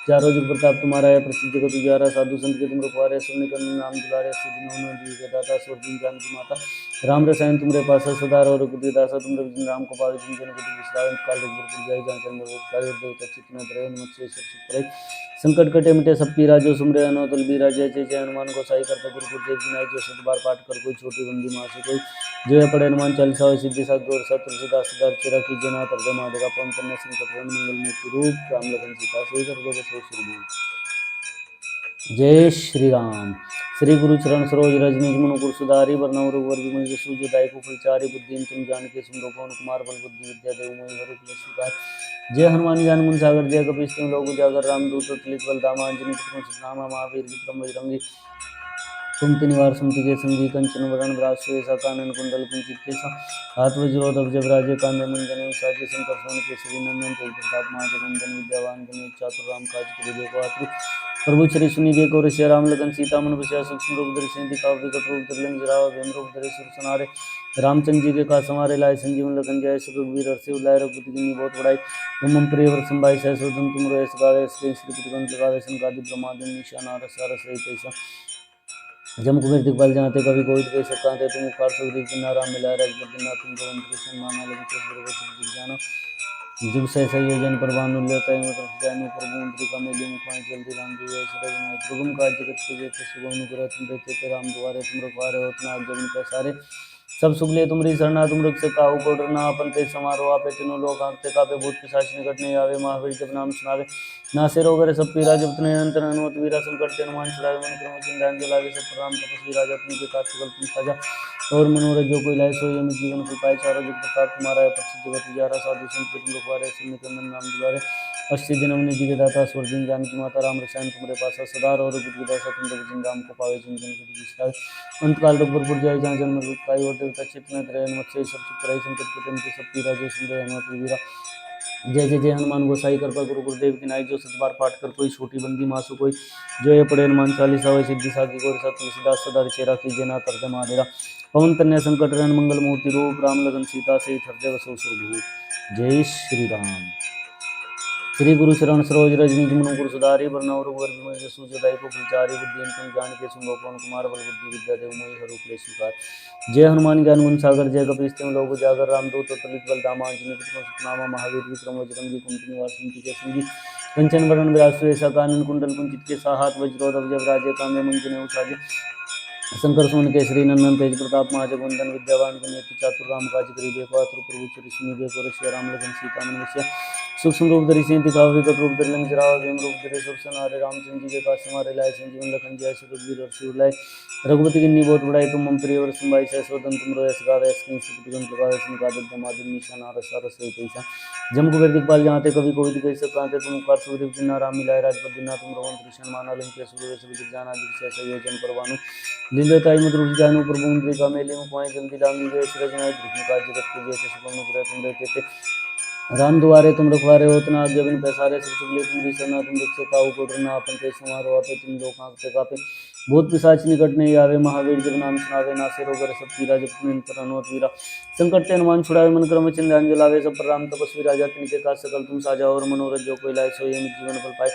चारों जुग प्रताप तुम्हारा है प्रसिद्ध जगत उजियारा साधु संत के तुम रुखवारे सुनने कंद नाम दुलारे सिद्धि जी के दाता स्वर दिन जानकी माता राम रसायन तुमरे पास सदा रहो रघुपति दासा तुमरे विजन राम को पावे जिन जन के तुम विश्राम काल रघुपुर जाय जहाँ जन्म भूत खाई और देव चित में तरह हनुमत से ईश्वर सुख करे संकट कटे मिटे सब पीरा जो सुमरे हनुमत बलबीरा जय जय जय हनुमान गोसाई कर पर गुरु देव विनायक जो सब बार पाठ कर कोई छोटी बंदी मासी कोई जो है पड़े हनुमान चालीसा हो सिद्धि साधु और सब तुलसीदास सदा चेरा कीजिए ना तरदे माडेरा पवन तन्य संकट मंगल मूर्ति रूप राम लखन सीता से कर दो जय श्री राम। श्री गुरु चरण सरोज रज निज मन मुकुर सुधारि बरनउँ रघुबर बिमल जसु जो दायिकु फलचारि बुद्धि तुम जान के सुमरो पवन कुमार बल बुद्धि विद्या देव मोहि हरु क्लेश विकार जय हनुमान ज्ञान गुण सागर जय कपीस तिहुँ लोक उजागर रामदूत अतुलित बल धामा अंजनी पुत्र नामा महावीर विक्रम बजरंगी कुमति निवार सुमति के संगी कंचन वरण विराज सुवेशा कानन कुंडल कुंचित केसा हाथ वज्रो ध्वज राजे कान्य मंजन साजे शंकर सुवन केसरी नंदन तेज प्रताप महाजगुंदन विद्यावान गुणी चातुर राम काज करिबे पात्र प्रभु चरि सुनिबे को रसिया राम लगन सीता मन बसिया सूक्ष्म रूप धरि सिंधि काव्य कट रूप धरि लंक जरावा भीम रूप धरि सुर सनारे रामचंद्र जी के काज समारे लाए संजीवन लखन जय सुरवीर रसु लाय रघुपति किन्नी बहुत बड़ाई तुम मम प्रिय वर संभाई सहसोदन तुम रोय सगावे श्रीपति कंठ लगावे संगादि ब्रह्मादि मुनीषा नारद सारद सहित ऐसा जम कुबेर दिखपाल जहाँते कभी कोई कह सकाते तुम उपकार सुग्रीव किन्ना राम मिलाए राजपद दिना तुम रोहन सन्मान अलंके सुरवे जानो जुग से संयोजन पर भानुल्यता जानू प्रभु मुद्रिका मेली मुखमाई जल्दी राम जी जय श्री राम सुगम काज जगत के जेते सुगम नुग्रह तुम रहते थे राम द्वारे तुम रुखवारे होतना आज्ञा बिन पैसारे सब सुख ले तुमरी शरणा तुम रख से काहू को डरना अपन ते समारोह आपे तीनों लोग आंखते कापे भूत पिशाच निकट नहीं आवे महावीर जब नाम सुनावे नासे रोग रे सब पीरा जब तने अंतर हनुमत वीरा संकट ते हनुमान छुड़ावे मन क्रम चिंतान जो लागे सब प्रणाम तपस्वी राजा तुमके काज सकल तुम साजा और मनोरथ जो कोई लाए सोई अमित जीवन को पाए चारों जुग प्रताप तुम्हारा है प्रसिद्ध जगत उजारा साधु संत तुम रखवारे सिर निकंदन नाम दुलारे अस्सी दिन निधि के दाता स्वर्गीय जानकी माता राम रसायन तुम्हारे पास सदा और बुद्धिदासा तुम रघुजन राम को पावे जिन जन को विश्राय अंतकाल रघुपुर जाय जहाँ जन्म मृत्युई और देवता चित्त में त्रय मत्स्य सब सुख कराई संकट कटे मुझे सब पीरा जो सुंदर हनुमत वीरा जय जय जय हनुमान गोसाई कृपा गुरु गुरुदेव की नाई जो सतबार पाठ कर कोई छोटी बंदी मासु कोई जो ये पढ़े हनुमान चालीसा हो सिद्धि साखी गोर सत तुलसीदास सदा चेरा कीजिए ना तरते माडेरा पवन कन्या संकट रहन मंगल मूर्ति रूप राम लगन सीता से हृदय वसो सुरभूप जय श्री राम। श्री गुरु चरण सरोज रज निज मनु गुरु सुधारी बरनौर वर विमल जसु जदाई को विचारी बुद्धि तुम जान के सुनो पवन कुमार बल बुद्धि विद्या देव मोहि हरूप ले स्वीकार जय हनुमान ज्ञान गुण सागर जय कपीस तिम लोक जागर रामदूत अतुलित बल धामा अंजनी पुत्र सतनामा महावीर विक्रम बजरंगी कुमति निवास के सिंह कंचन वरण विराज सुरेशा कानन कुंडल कुंचित के साहात वज्रोधव जब राजे कामे मुंजने उठाजे शंकर सुमन केसरी नंदन तेज प्रताप महाजगवंदन विद्यावान गुणियति चातुर राम काज करिबे पात्र प्रभु चरिस्मी बेको रसिया राम लगन सीता मन वसिया सूक्ष्म रूप धरि सिंह दिखाओ विकट रूप धरि लंक जराओ भीम रूप धरि सुर सनारे रामचंद्र जी के काज समारे लाए संजीवन लखन जय सुरवीर और शिव लाए रघुपति किन्नी बहुत बड़ाई तुम मम प्रिय और संभाई सहस्वदन तुम रोय सगावे स्किन सुपतिगन प्रकाश निकादत ब्रह्मादि निशान रस रस पैसा जम कुबेर दिखपाल जहाँते कवि कोविद कैसे कांते तुम कार सुग्रीव जिन्ना राम मिलाए राजपद दिना तुम रघुवंश कृष्ण माना लंके सुरवे सब दिख जाना जिससे संयोजन परवानु लीलताई मधुर जानु प्रभु मुद्रिका मेली मुखाएं जल्दी लांगी गए सृजनाय धृति का जगत के जैसे सुगम नुपुर तुम रहते थे राम दुआरे तुम रखवारे हो तना आज्ञा बिन पैसारे सब सुगले तुम रिसना तुम रक्षे काहू को डरना अपन ते समारो आपे तुम लोग आंखते कापे भूत पिशाच निकट नहीं आवे महावीर जब नाम सुनावे नासे रोग सब पीरा जब तुम निंतर हनुमत वीरा संकट ते हनुमान छुड़ावे मन क्रम चिन्ह अंजलावे सब प्रणाम तपस्वी राजा तिनके काज सकल तुम साजा और मनोरथ जो कोई लाए सोई अमित जीवन फल पाए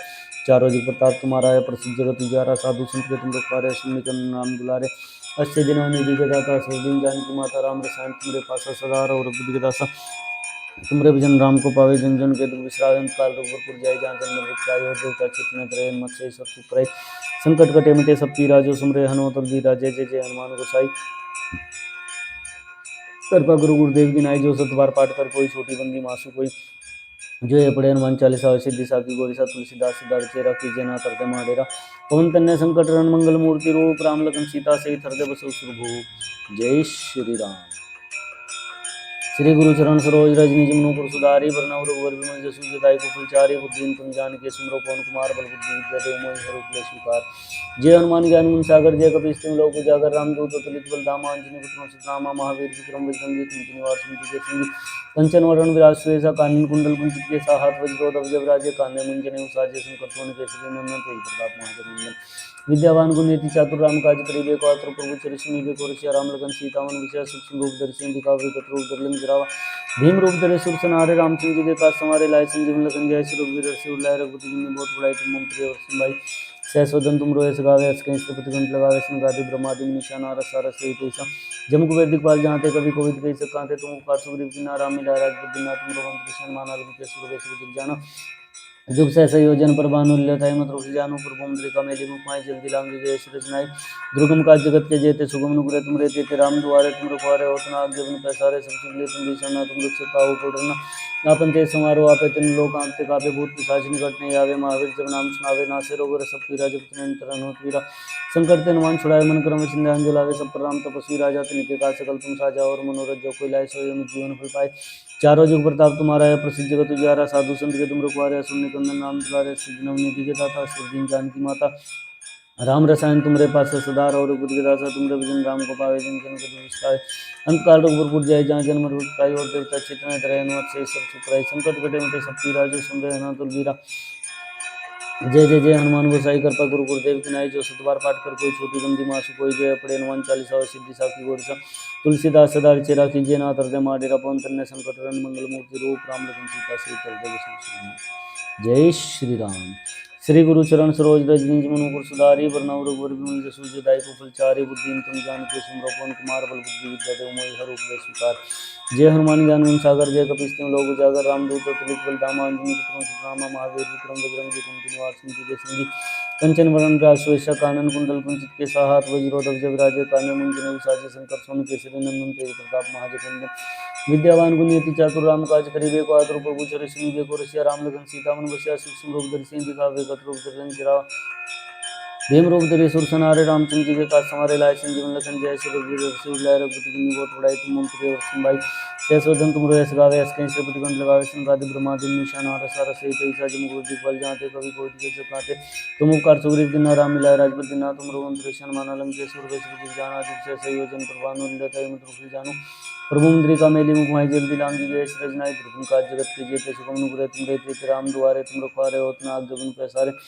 चारों जुग प्रताप तुम्हारा है प्रसिद्ध जगत उजारा साधु संत के तुम रखवारे निकंदन नाम दुलारे अस्से दिनों निधि के दाता सर्वदिन जानकी माता राम रसायन तुम्हारे पास सदा और बुद्धि के दासा तुमरे भजन राम को पावे जन जन के दुख विश्राम काल रघुपुर जाय जहाँ जन्म मृत्यु और देवता चित्त में त्रय मत्स्य सब सुख कराई संकट कटे मिटे सब पीरा जो सुमरे हनुमत वीरा जय जय जय हनुमान गोसाई कृपा गुरु गुरुदेव की नाई जो सतबार पाठ कर कोई छोटी बंदी मासु कोई जो ये पढ़े हनुमान चालीसा सिद्धि साखी गोरी सा तुलसीदास सदा चेरा कीजिए ना तरते माडेरा पवन कन्या संकट रहन मंगल मूर्ति रूप राम लखन सीता से हृदय बसो सुरभूप जय श्री राम। श्री गुरु चरण सरोज रज निज मनु गुरु सुधारी वरनौ रघुवर विमल जसु जदाई को फलचारी बुद्धि तुम जान के सुमरो पवन कुमार बल बुद्धि विद्या देव मोहि हरूप ले स्वीकार जय हनुमान ज्ञान गुण सागर जय कपीस तिम लोक उजागर रामदूत अतुलित बल धामा अंजनी पुत्र सतनामा महावीर विक्रम बजरंगी कुमति निवास के सिंह कंचन वरण विराज सुरेशा कानन कुंडल कुंचित के साहात वज्रोधव जब राजे कान्हे मुंजने उसाजे संकट सोन केसरी नंदन तेज प्रताप महाजगवंदन विद्यावान गुणियति चातुर राम काज करिबे पात्र प्रभु चरिस्मी बेको रसिया राम लगन सीता मन विषय सूक्ष्म रूप धरि सिंह दिखाओ विकट रूप धरि लंक जरावा भीम रूप धरे सुर सनारे रामचंद्र जी के काज समारे लाए संजीवन लखन जय सुरवीर सिर लाए रघुपति जी ने बहुत बड़ाई तुम मम प्रिय और संभाई सहस्वदन तुम रोए सगावे अस्कहीं श्रीपति गंत लगावे संगादि ब्रह्मादि निशाना रस रस पैसा जम कुबेर दिखपाल जहाँते कभी कोविद कैसे कांते तुम कार सुग्रीव जिन्ना राम मिलाए राजपद दिना तुम रघुवंश कृष्ण माना लंके सुरवे सब दिख जाना जुग से संयोजन पर भानुल्यताय मत रुक जानु प्रभु मुद्रिका मेली मुखाएं जल्दी लांगी गए सृजनाई दुर्गम काज जगत के जेते सुगम नुपुरे तुम रहते थे राम दुआरे तुम रखवारे हो तना आज्ञा बिन पैसारे सब सुगले तुम रिसना तुम रक्षे काहू को डरना आपन ते समारोह आपे तिन लोक आंखते कापे भूत पिशाच निकट नहीं आवे महावीर जब नाम सुनावे नासे रोग सब पीरा जब तुम निंतर हनुमत वीरा संकट ते हनुमान छुड़ाए मन क्रम चिन्ह अंजलावे सब प्रणाम तपस्वी राजा तिनके काज सकल तुम साजा और मनोरथ जो कोई लाए सोई अमित जीवन फल पाए चारों जुग प्रताप तुम्हारा है प्रसिद्ध जगत उजियारा साधु संत के तुम रखवारे असुर निकंदन नाम दुलारे सिद्धि निधि के दाता स्वर्गीय जानकी माता राम रसायन तुमरे पास सदा और बुद्ध दासा तुमरे भजन राम को पावे जन जन के विस्तार अंतकाल रघुपुर जाय जहाँ जन्म मृत्यु और देवता चित्त तरह हनुमत से सब सुखराई संकट कटे मिटे सब पीरा जो सुन रहे हनुमत वीरा जय जय जय हनुमान गोसाई कृपा गुरु गुरुदेव की नाई जो सतबार पाठ कर कोई छोटी बंदी मासु कोई जय पड़े हनुमान चालीसा सिद्धि साखी गोरसा तुलसीदास सदा चेरा कीजिए ना तरदे माडेरा पवन तन्ने संकट रन मंगल मूर्ति रूप राम लखन सीता से हृदय जय श्री राम। श्री गुरु चरण सरोज रज निज मनु गुरु सुधारी वरनौ रघुवर विमल जसु जदाई को फलचारी बुद्धि तुम जान के सुमरो पवन कुमार बल बुद्धि विद्या देव मोहि हरूप ले स्वीकार जय हनुमान ज्ञान गुण सागर जय कपीस तिम लोक उजागर रामदूत अतुलित बल धामा अंजनी पुत्र सतनामा महावीर विक्रम बजरंगी कुमति निवास के सिंह कंचन वरण राजश्वेषा कानन कुंडल कुंचित के साहात वज्रोधव जब राजे कान्य मुंजन विसाजे शंकर सोन केसरी नंदन तेज प्रताप महाजगवंदन विद्यावान गुणियति चातुर राम काज करिबे को आतुर प्रभु चरित सुनिबे को रसिया राम लखन सीता मन बसिया सूक्ष्म रूप धरि सिंह दिखावे कत रूप धरि जरा भीम रूप धरि सुर सनारे रामचंद्र जी के काज समारे लाए संजीवन लखन जय श्री रघुवीर रघुवीर लाए रघुपति की बहुत बड़ाई तुम मम प्रिय वर्षम भाई जयसोधन तुम रोयस गावे अस कहीं श्रीपति कंठ लगावे संगादि ब्रह्मादि निशान हार सार सहित ईसा जम गुरु दिखबल जाते कवि कोटि के सकाते तुम उपकार सुग्रीव दिन राम मिलाए राजपद दिन तुम रघुवंश ऋषण माना लंकेश्वर वैश्व जाना जिससे संयोजन प्रभानु लता मुद्र जानो प्रभु मुद्रिका मेली मुखमाई जल्दी लांगी गए सृजनाई प्रभु का जगत के जेते सुगम नुपुरे तुम रहते राम दुआरे तुम रखवारे होतना आग जबन पैसारे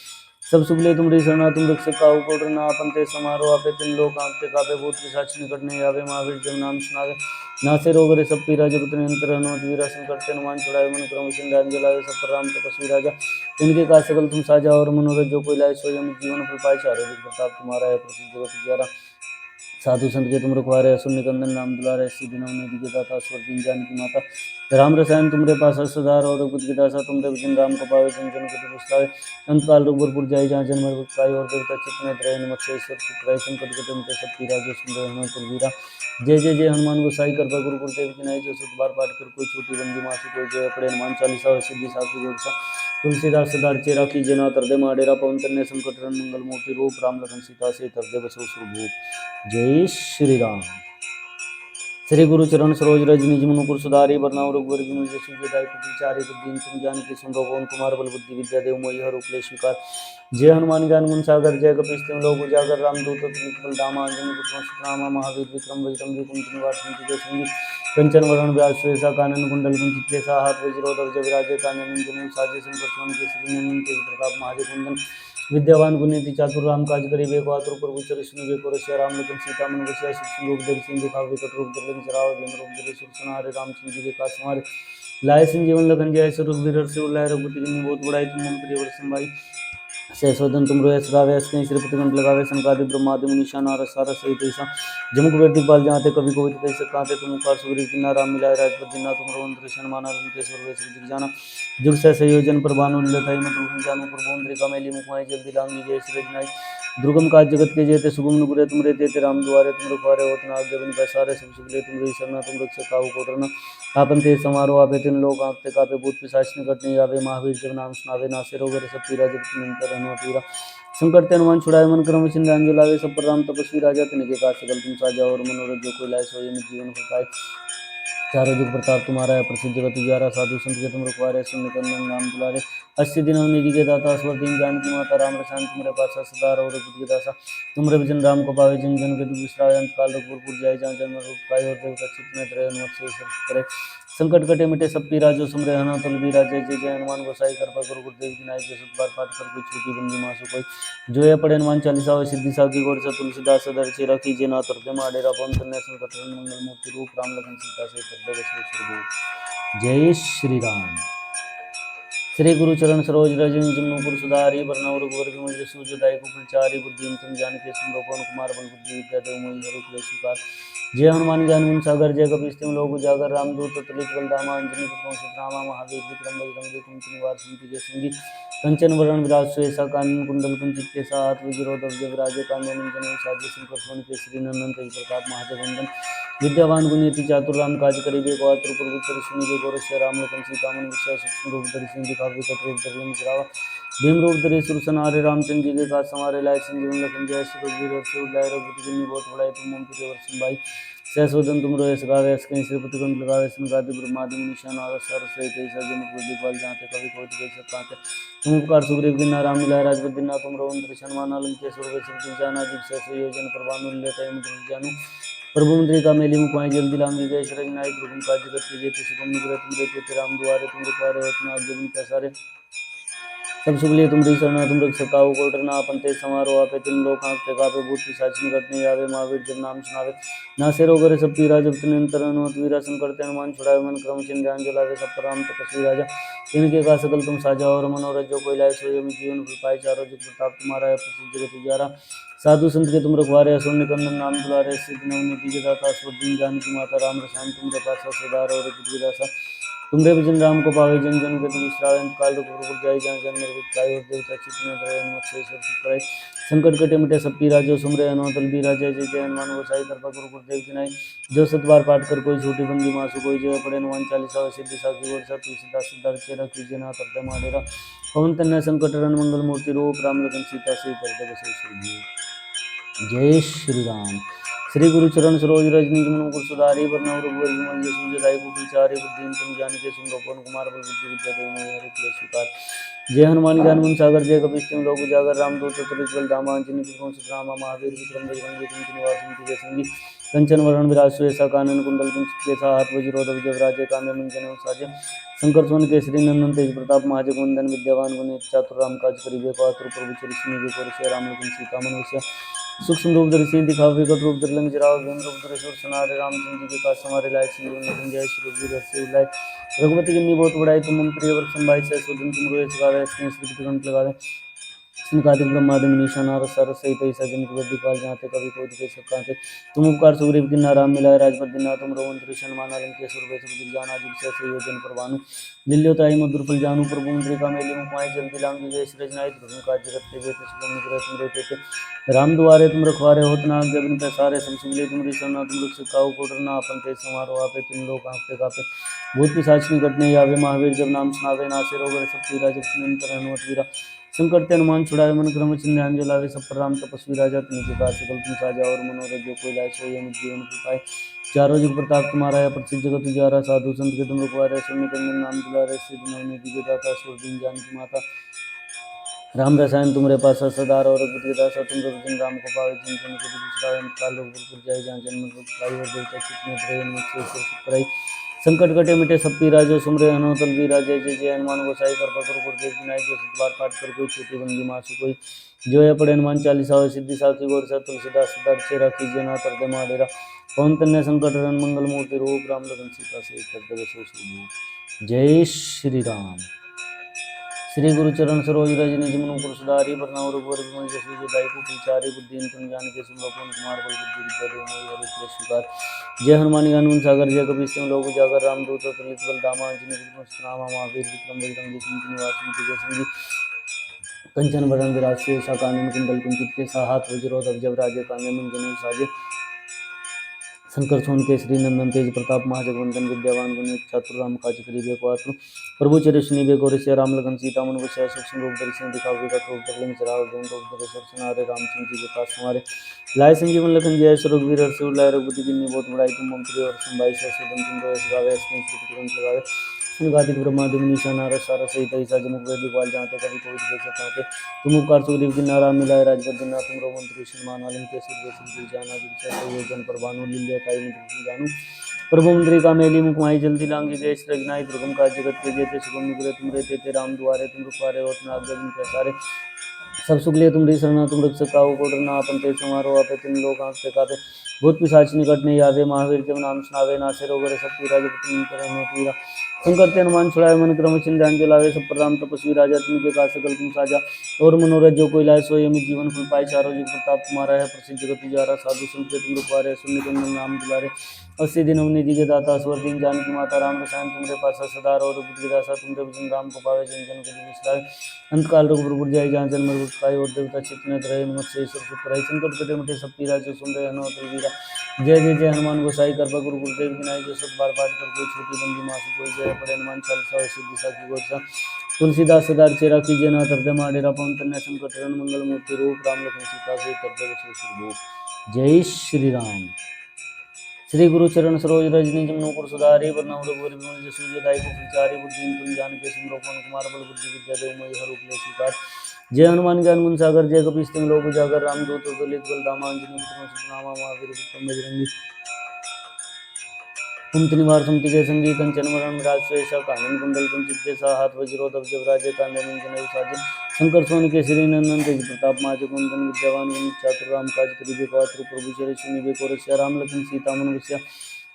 सब सुबले तुमरी शरणा तुम रक्षक काहू को डरना आपन ते समारोह आपे तिन लोक आंते कापे भूत पिशाच निकट नहीं आवे महावीर जब नाम सुनावे नासे रोग रे सब पीरा जगत नियंत्र हनुमत वीरा संकट ते हनुमान छुड़ाए मन क्रम सिंह जलावे सब पर राम तपस्वी राजा इनके का सकल तुम साजा और मनोरथ जो कोई लाए सोयम जीवन फल पाए चारों जुग प्रताप तुम्हारा है प्रसिद्ध जगत उजियारा साधु संत के तुम रखवारे असुर निकंदन राम दुलारे ऐसी दिनों में दिखे दाता स्वर दिन जान की माता राम रसायन तुमरे पास सदार और रघुपति की दासा तुमरे भजन राम को पावे जन जन को पुस्तावे अंत काल रघुपुर जाई जहाँ जन्म मृत्यु पाई और देवता चित्त में त्रय नमक से ईश्वर सुखराय संकट के तुम सब पीरा जो सुंदर हनुमान कुलवीरा जय जय जय हनुमान गोसाई कृपा गुरु गुरुदेव की नाई जो सुत बार पाठ कर कोई छोटी बंदी मासी कोई जय पड़े हनुमान चालीसा और सिद्धि साखी जोड़सा तुलसीदास सदार चेरा की जना तरदे माडेरा पवन तन्ने संकट रन मंगल मूर्ति रूप राम लखन सीता से तरदे बसो सुरभूप जय श्री राम। श्री गुरु चरण सरोज रज निज मनुपुर सुधारी बरनाउ रघुवर विमल जसु जदाई कुचारी बुद्धि तुम जान की सुन पवन कुमार बल बुद्धि विद्या देव मोहि हर उपलेश विकार जय हनुमान ज्ञान गुण सागर जय कपीस तिम लोक उजागर रामदूत तुम दामा अंजनी पुत्र सुनामा महावीर विक्रम बजरंगी कुंती निवास जय संगी कंचन वरण व्यास श्वेसा कानन कुंडल कुंचित केसा हाथ वज्रोधर जय विराजे कानन मुंजन साजे संकट केसरी नंदन तेज प्रताप महाजगवंदन विद्यावान गुणियति चातुर राम काज करिबे को आतुर प्रभु चरित सुनिबे को रसिया राम लखन सीता मन बसिया सूक्ष्म रूप धरि सिंह दिखावे कट रूप धरि जराव भीम रूप धरि सुर सनारे रामचंद्र जी के काज समारे लाए संजीवन लखन जय श्री रघुवीर रघुवीर लाए रघुपति की बहुत बड़ाई तुम मम प्रिय वर्षम भाई सहस्वदन तुम रोयस गावे अस कहीं श्रीपति कंठ लगावे संकादि ब्रह्मादि मुनिषा नारद सारद सहित ऐसा जमुक वेदी पाल जाते कवि कोविद कैसे काते तुम उपकार सुग्रीव किन्ना राम मिलाए राजपद दिना तुम रघुवंश ऋषण माना लंकेश्वर वैश्व दिख जाना जुग से संयोजन प्रभानु लताई मधुर जानु प्रभु मुद्रिका मेली मुखमाई जब दिलांगी जय सृजनाई दुर्गम काज जगत के जेते सुगम नुपुरे तुम रहते राम दुआरे तुम रखवारे होत नाग जबन पैसारे सब सुगले तुम रही शरणा तुम रक्षक काहू को डरना आपन ते समारोह आपे तिन लोक आंते कापे भूत पिशाच निकट नहीं आवे महावीर जब नाम सुनावे नासे रोग सब पीरा जब निरंतर हनुमत वीरा संकट ते हनुमान छुड़ाए मन क्रम सिंह लावे सब पर राम तपस्वी राजा तिनके का सकल तुम साजा और मनोरथ जो कोई लाए सोई जीवन फल पाए चारों जुग प्रताप तुम्हारा है प्रसिद्ध जगत उजियारा साधु संत के तुम रखवारे सुन निकंदन राम दुलारे 80 दिनों निधि के दाता स्वर दिन जान की माता राम रसान तुम्हारे पास सदार और रघुपति के दासा तुमरे भजन राम को पावे जन जन के दुख विश्राय अंत काल रघुपुर जाय जहाँ जन्म रूप पाई और देवता चित्त में त्रय नमक से करे संकट कटे मिटे सब पीरा जो सुमरे हना तल बीरा जय जय जय हनुमान गोसाई कृपा गुरु गुरुदेव की नाई के बार पाठ कर कोई छोटी बंदी मासु कोई जो ये पढ़े हनुमान चालीसा और सिद्धि साखी गोर से तुलसीदास सदर चेरा की जना तरते माडेरा पवन तन्ने संकट मंगल मूर्ति रूप राम लखन सीता से तरते बसो जय श्री राम। श्री गुरु चरण सरोज रज निज मनुपुर सुधारी बरनौ रघुवर विमल जसु जदाई कुचारी बुद्धि तुम जान के सुन पवन कुमार बल बुद्धि विद्या देव मोहि हर उपलेश विकार जय हनुमान ज्ञान गुण सागर जय कपीस तिम लोक उजागर रामदूत तुलित बलधामा अंजनी पुत्र सुतनामा महावीर विक्रम बजरंगी कुंती निवार सुमति जय संगी कंचन वरण विराज सुएसा कानन कुंडल कुंचित केसा हाथ वज्रोधर जय विराजे कान्य मुंजन साजे शंकर सोन केसरी नंदन तेज प्रताप महाजगवंदन विद्यावान गुणियति चातुर राम काज करिबे को आतुर प्रभु चरित सुनिबे को रसिया राम लखन सीता मन बसिया सूक्ष्म रूप धरि सिंह दिखावे कट रूप धरि जरावा भीम रूप धरि सुर सनारे रामचंद्र जी के काज समारे लाए संजीवन लखन जय श्री रघुवीर रघुवीर लाए रघुपति की बहुत बड़ाई तुम मम प्रिय वर्षम भाई सहस्वदन तुम रोयस गावे अस कहीं श्रीपति कंठ लगावे संगादि ब्रह्मादि मुनिषा नारद सारद सहित ऐसा जमुक वेदी पाल जाते कवि कोटि के सकाते तुम उपकार सुग्रीव किन्ना राम मिलाए राजपद दिना तुम रघुवंश ऋषण माना लंकेश्वर वैश्व जाना जिग से संयोजन प्रभानु लताई मुद्र जानु प्रभु मुद्रिका मेली मुखमाई जल्दी लांगी गए शरण नायक प्रभु का जगत के जेते सुगम नुपुरे तुम रहते राम दुआरे तुम रखवारे होत नाग जबन पैसारे सब सुगले तुम री शरणा तुम रक्षक काहू को डरना आपन ते समारोह आपे तिन लोक आंते कापे भूत पिशाच निकट नहीं आवे महावीर जब नाम सुनावे नासे रोग रे सब पीरा जब निरंतर हनुमत वीरा संकट ते हनुमान छुड़ावे मन क्रम चिन्ह जलावे सब पर राम तपस्वी राजा इनके का सकल तुम साजा और मनोरथ जो कोई लाए सोई जीवन फल पाए चारों जुग प्रताप तुम्हारा है प्रसिद्ध जगत उजियारा साधु संत के तुम रखवारे असुर निकंदन नाम दुलारे सिद्ध नवनिधि के दाता स्वर दिन जान की माता राम रसायन तुम पासा सदार और रघुपति दासा तुमरे भजन राम को पावे जन जन के तुम विश्रावे अंत काल रूप रूप जाय जहाँ जन्म रूप काय और देवता चित्त में धरे मत्स्य ईश्वर सुख करे संकट कटे मिटे सब पीरा जो सुमरे हनुमत बलबीरा जय जय जय हनुमान गोसाई कृपा गुरु गुरुदेव की नाई जो सतबार पाठ कर कोई छोटी बंदी मासु कोई जय पड़े हनुमान चालीसा सिद्धि साखी गोर सब तुलसीदास सिद्धार्थ चेरा कीजिए ना करते माडेरा पवन तन्य संकट हरण मंगल मूर्ति रूप राम लखन सीता से करते बसे जय श्री राम। श्री गुरु चरण सरोज रजनी जमन कुर सुधारी वरनव रघुवर विमल जसु जदाई कुचारे बुद्धि तुम जान के सुन पवन कुमार बल बुद्धि विद्या देव मोहि हरि प्रिय स्वीकार जय हनुमान ज्ञान गुण सागर जय कपीश तिम लोक उजागर रामदूत तुलित बल धामा अंजनी पुत्रम सुतरामा महावीर विक्रम बजरंगी कुमति निवास कुमति संगी कंचन वरण विराज सुएसा कानन कुंडल कुंचित केसा हाथ वज्रोध विजयराजे कांधे मुंजन साजे शंकर सोन केसरी नंदन तेज प्रताप महाजग वंदन विद्यावान गुण चातुर राम काज करिबे को आतुर प्रभु चरित्र निबे को राम लखन सीता मन वसिया सूक्ष्म रूप धरि सिंह दिखावे विकट रूप धरि लंक जराव भीम रूप धरि सुर सनारे रामचंद्र जी के काज समारे लायक संजीवन लखन जय श्री रघुवीर हर्षि उल्लाय रघुपति की बहुत बड़ाई तुम मम प्रिय वर्ष संभाई से सुदन तुम रोए सगावे इसमें श्री ग्रंथ लगावे संकादिक ब्रह्मादि मनीषा नारद सारद सहित ऐसा जन की वृद्धि काल जाते कवि कोई के सकाते तुम उपकार सुग्रीव किन्ना राम मिलाए राजपद दिना तुम रोवन त्रिशन माना लंकेश्वर वैसे बुद्धि जाना जिससे संयोजन परवानु दिल्योताई मधुर फल जानू प्रभु मुद्रिका मेली मुखमाई जल्दी लांगी जय श्री रजनाई प्रभु काज जगत के वेद शुभम निग्रह तुम रहते राम दुआरे तुम रखवारे होत ना जबिन पैसारे संसुगले तुम ऋषना तुम रुख सिखाओ कोटरना अपन ते समारो आपे तुम लोग आंखते कापे भूत पिशाच निकट नहीं आवे महावीर जब नाम सुनावे नासे रोग सब पीरा जब सुनंतर हनुमत वीरा संकट ते हनुमान छुड़ाए मन क्रम चिन्ह जलावे सब पर राम तपस्वी राजा तुम के काज सकल तुम साजा और मनोरथ जो कोई लाय सोई हम जीवन पाए चारों जुग प्रताप तुम्हारा है प्रसिद्ध जगत उजारा साधु संत के तुम रखवारे सुन कंदन नाम दुलारे सिद्ध नवनी दिव्य दाता सुरदीन जानकी माता राम रसायन तुमरे पास सदार और रघुपति दासा तुम रघुजन राम को पावे जिन जन को दूसरा काल रघुपुर जाय जहाँ जन्म पाई और देवता चित्त में धरे मुझसे सुख कराई संकट कटे मिटे सब पीरा जो सुमरे हनुमत बलबीरा जय जय जय हनुमान गोसाई कृपा करो गुरुदेव की नाई जो सतबार पाठ कर कोई छोटी बंदी मासु कोई जो है पढ़े हनुमान चालीसा सिद्धि साखी गोर सब तुलसीदास सिद्धार्थ चेरा कीजिए ना कर दे माडेरा पवन तन्य संकट हरण मंगल मूर्ति रूप राम लखन सीता से करते बसे जय श्री राम। श्री गुरु चरण सरोज रजनी जमन कुर सुधारी वरनव रघुवर विमल जसु जदाई कुचारे बुद्धि तुम जान के सुन पवन कुमार बल बुद्धि विद्या देव मोहि हरि प्रिय स्वीकार जय हनुमान ज्ञान गुण सागर जय कपीश तिम लोक उजागर रामदूत तुलित बल धामा अंजनी पुत्रम सुतनामा महावीर विक्रम बजरंगी कुमति निवास कुमति संगी कंचन वरण विराज सुएसा कानन कुंडल कुंचित केसा हाथ वज्रोध विजयराजे कांधे मुंजन साजे शंकर सोन केसरी नंदन तेज प्रताप महाजगवंदन विद्यावान गुण चातुर राम काज करिबे को आतुर प्रभु चरित्र निबे को ऋषि राम लखन सीता मन वसिया सूक्ष्म रूप धरि सिंह दिखावे विकट रूप धरि लंक जरावे भीम रूप धरि सुर सनारे रामचंद्र जी के काज समारे लाय संजीवन लखन जय श्री रघुवीर हर्षि उल्लाय रघुपति की बहुत बड़ाई तुम मम प्रिय और संभाई से सुदन तुम रोए सगावे इसमें श्री ग्रंथ लगावे संगादिक ब्रह्मादि मनीषा नारद सारद सहित ऐसा जमुख वेद ग्वाल जाते कवि कोविद के सकाते तुम उपकार सुग्रीव किन्ना राम मिलाए राजपद दिना तुम रोमन त्रिशन माना लंकेश्वर वैसे जाना जिससे संयोजन परवानु लिल्यताई मधुर जानू प्रभु मुद्रिका मेली मुखमाई जल्दी लांगी जय श्री रजनाई दुर्गम काज जगत के जेते शुभम निग्रह तुम रहते राम दुआरे तुम रुखवारे होत ना आज्ञा बिन पैसारे सब सुख लिए तुम शरणा तुम रख सकाओ कोडरना अपन ते समारो आपे तुम लोग आंखते कापे भूत पिशाच निकट नहीं आवे महावीर जब नाम सुनावे नासे रोग सब पीरा जब तुम पीरा संकर ते हनुमान छुड़ाए मन क्रम चिन्ह जान के लावे सब पर राम तपस्वी राजा तुम के काज सकल तुम साजा और मनोरथ जो कोई लाए सोई अमित जीवन फल पाए चारों जुग प्रताप तुम्हारा है प्रसिद्ध जगत उजारा साधु संत के तुम रखवारे सुन कंदन नाम दुलारे अस्सी दिन अवनिधि के दाता स्वर दिन जानकी माता राम रसायन तुमरे पास सदार और बुद्धि दासा तुमरे भजन राम को पावे जन जन के विश्राय अंत काल रघुपुर जाय जहाँ जन्म पाई और देवता चित्त में रहे मुझसे ईश्वर सुख कराई संकट कटे मिटे सब पीरा जो सुन रहे हनुमत बलबीरा जय जय जय हनुमान गोसाई कृपा गुरु गुरुदेव की नाई जो सब बार पाठ कर कोई छोटी बंदी मासु कोई जय पड़े हनुमान चालीसा सिद्धि साखी गोरसा तुलसीदास सदार चेरा कीजिए ना तरदे माडेरा पवन तन्य संकट हरण मंगल मूर्ति रूप राम लखन सीता से करते बसे जय श्री राम। श्री गुरु चरण सरोज रजनी जमन कुर सुधारी वरनव रघुवर विमल जसु जदाई कुचारी बुद्धि तुम जान के सुन पवन कुमार बल बुद्धि विद्या देव मोहि हरि प्रिय स्वीकार जय हनुमान ज्ञान गुण सागर जय कपीश तिम लोक उजागर रामदूत तुलित बल धामा अंजनी पुत्रम सुतनामा महावीर विक्रम बजरंगी कुमति निवार सुमति के संगी कंचन वरण राज सुएसा कानन कुंडल कुंचित केसा हाथ वज्रोध विजयराजे कांधे मुंजन साजे शंकर सोन केसरी नंदन तेज प्रताप महाजगवंदन विद्यावान गुण चातुर राम काज करिबे को आतुर प्रभु चरित्र निबे को रसिया राम लखन सीता मन वसिया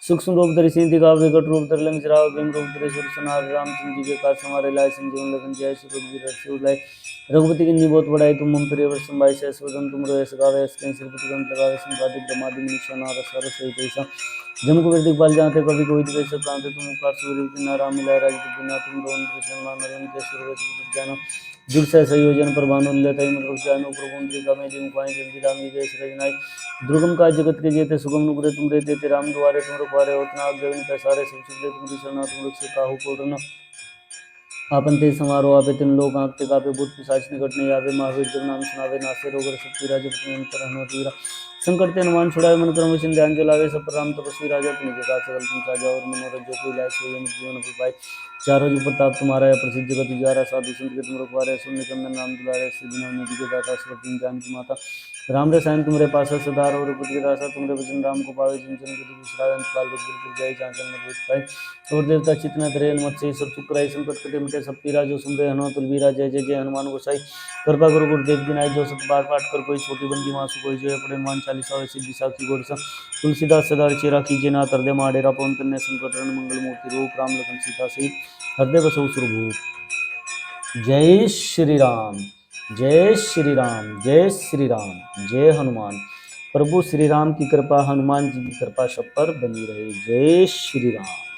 सूक्ष्म रूप धरि सिंह दिखाओ, विकट रूप धरि लंक जराओ, भीम रूप धरि सुर संहार, रामचंद्र जी के काज हमारे लाए, संजीवन लखन जय, श्री रघुवीर हर्ष उर लाए। रघुपति की बहुत बढ़ाई, तुम मम प्रिय वर्ष संभाई, सहस वदन तुम रोयस गावे, अस कहीं श्रीपति गण लगावे, संपादिक ब्रह्मादि मुनीश्वर नारद सारद सहित ऐसा जम को वृद्धि पाल जाते कवि कोई दिवस प्रांत तुम उपकार सूर्य नारा मिला राजपति बिना तुम रोन कृष्ण मान रन के सुर जानो जुग से संयोजन पर भानु लेता मतलब जानो प्रभु का में जिन पाए जल्दी राम जी जय रजनाई दुर्गम का जगत के जेते सुगम नुग्रे तुम रहते थे राम द्वारे तुम रखवारे होतना गगन का सारे सब सुख तुम शरणा तुम रख से काहू को आपन ते समारोह आपे तिन लोग आंखते कापे भूत पिशाच निकट नहीं आवे महावीर जब नाम सुनावे नासे रोग शक्ति राज अंतर हनुमत वीरा संकट ते हनुमान छुड़ावे मन क्रम वचन ध्यान जलावे सब पर राम तपस्वी राजा तुम के काज सकल तुम साजा और मनोरथ जो कोई लाए सोई जीवन फल पाए चारों जुग प्रताप तुम्हारा है प्रसिद्ध जगत उजारा साधु संत के तुम रखवारे सुन कंदन नाम दुलारे सिद्धि निधि के दाता सुरतीन जानकी माता राम रसायन तुमरे पास सदार और बुद्धि रासा तुमरे वचन राम को पावे जिनचन के दुष्टायन काल गुरपुर जय चांचल न भूत पाए और देवता चितना धरे मत से सब चुकराई संकट कटे मिटे सब पीरा जो सुन रहे हनुमान तुलबीरा जय जय जय हनुमान गोसाई कृपा गुरु गुरुदेव की नाई जो सत बार पाठ कर कोई छोटी बंदी मासु कोई जो पड़े हनुमान 40 सिद्धि साखी गोरसा तुलसीदास सदा चेरा कीजे ना हृदय माडेरा पवन कन्या संकट हरण मंगल मूर्ति रूप राम लखन सीता सहित हृदय बसौ सुरभूप। जय श्री राम, जय श्री राम, जय श्री राम, जय हनुमान। प्रभु श्री राम की कृपा, हनुमान जी की कृपा सब पर बनी रहे। जय श्री राम।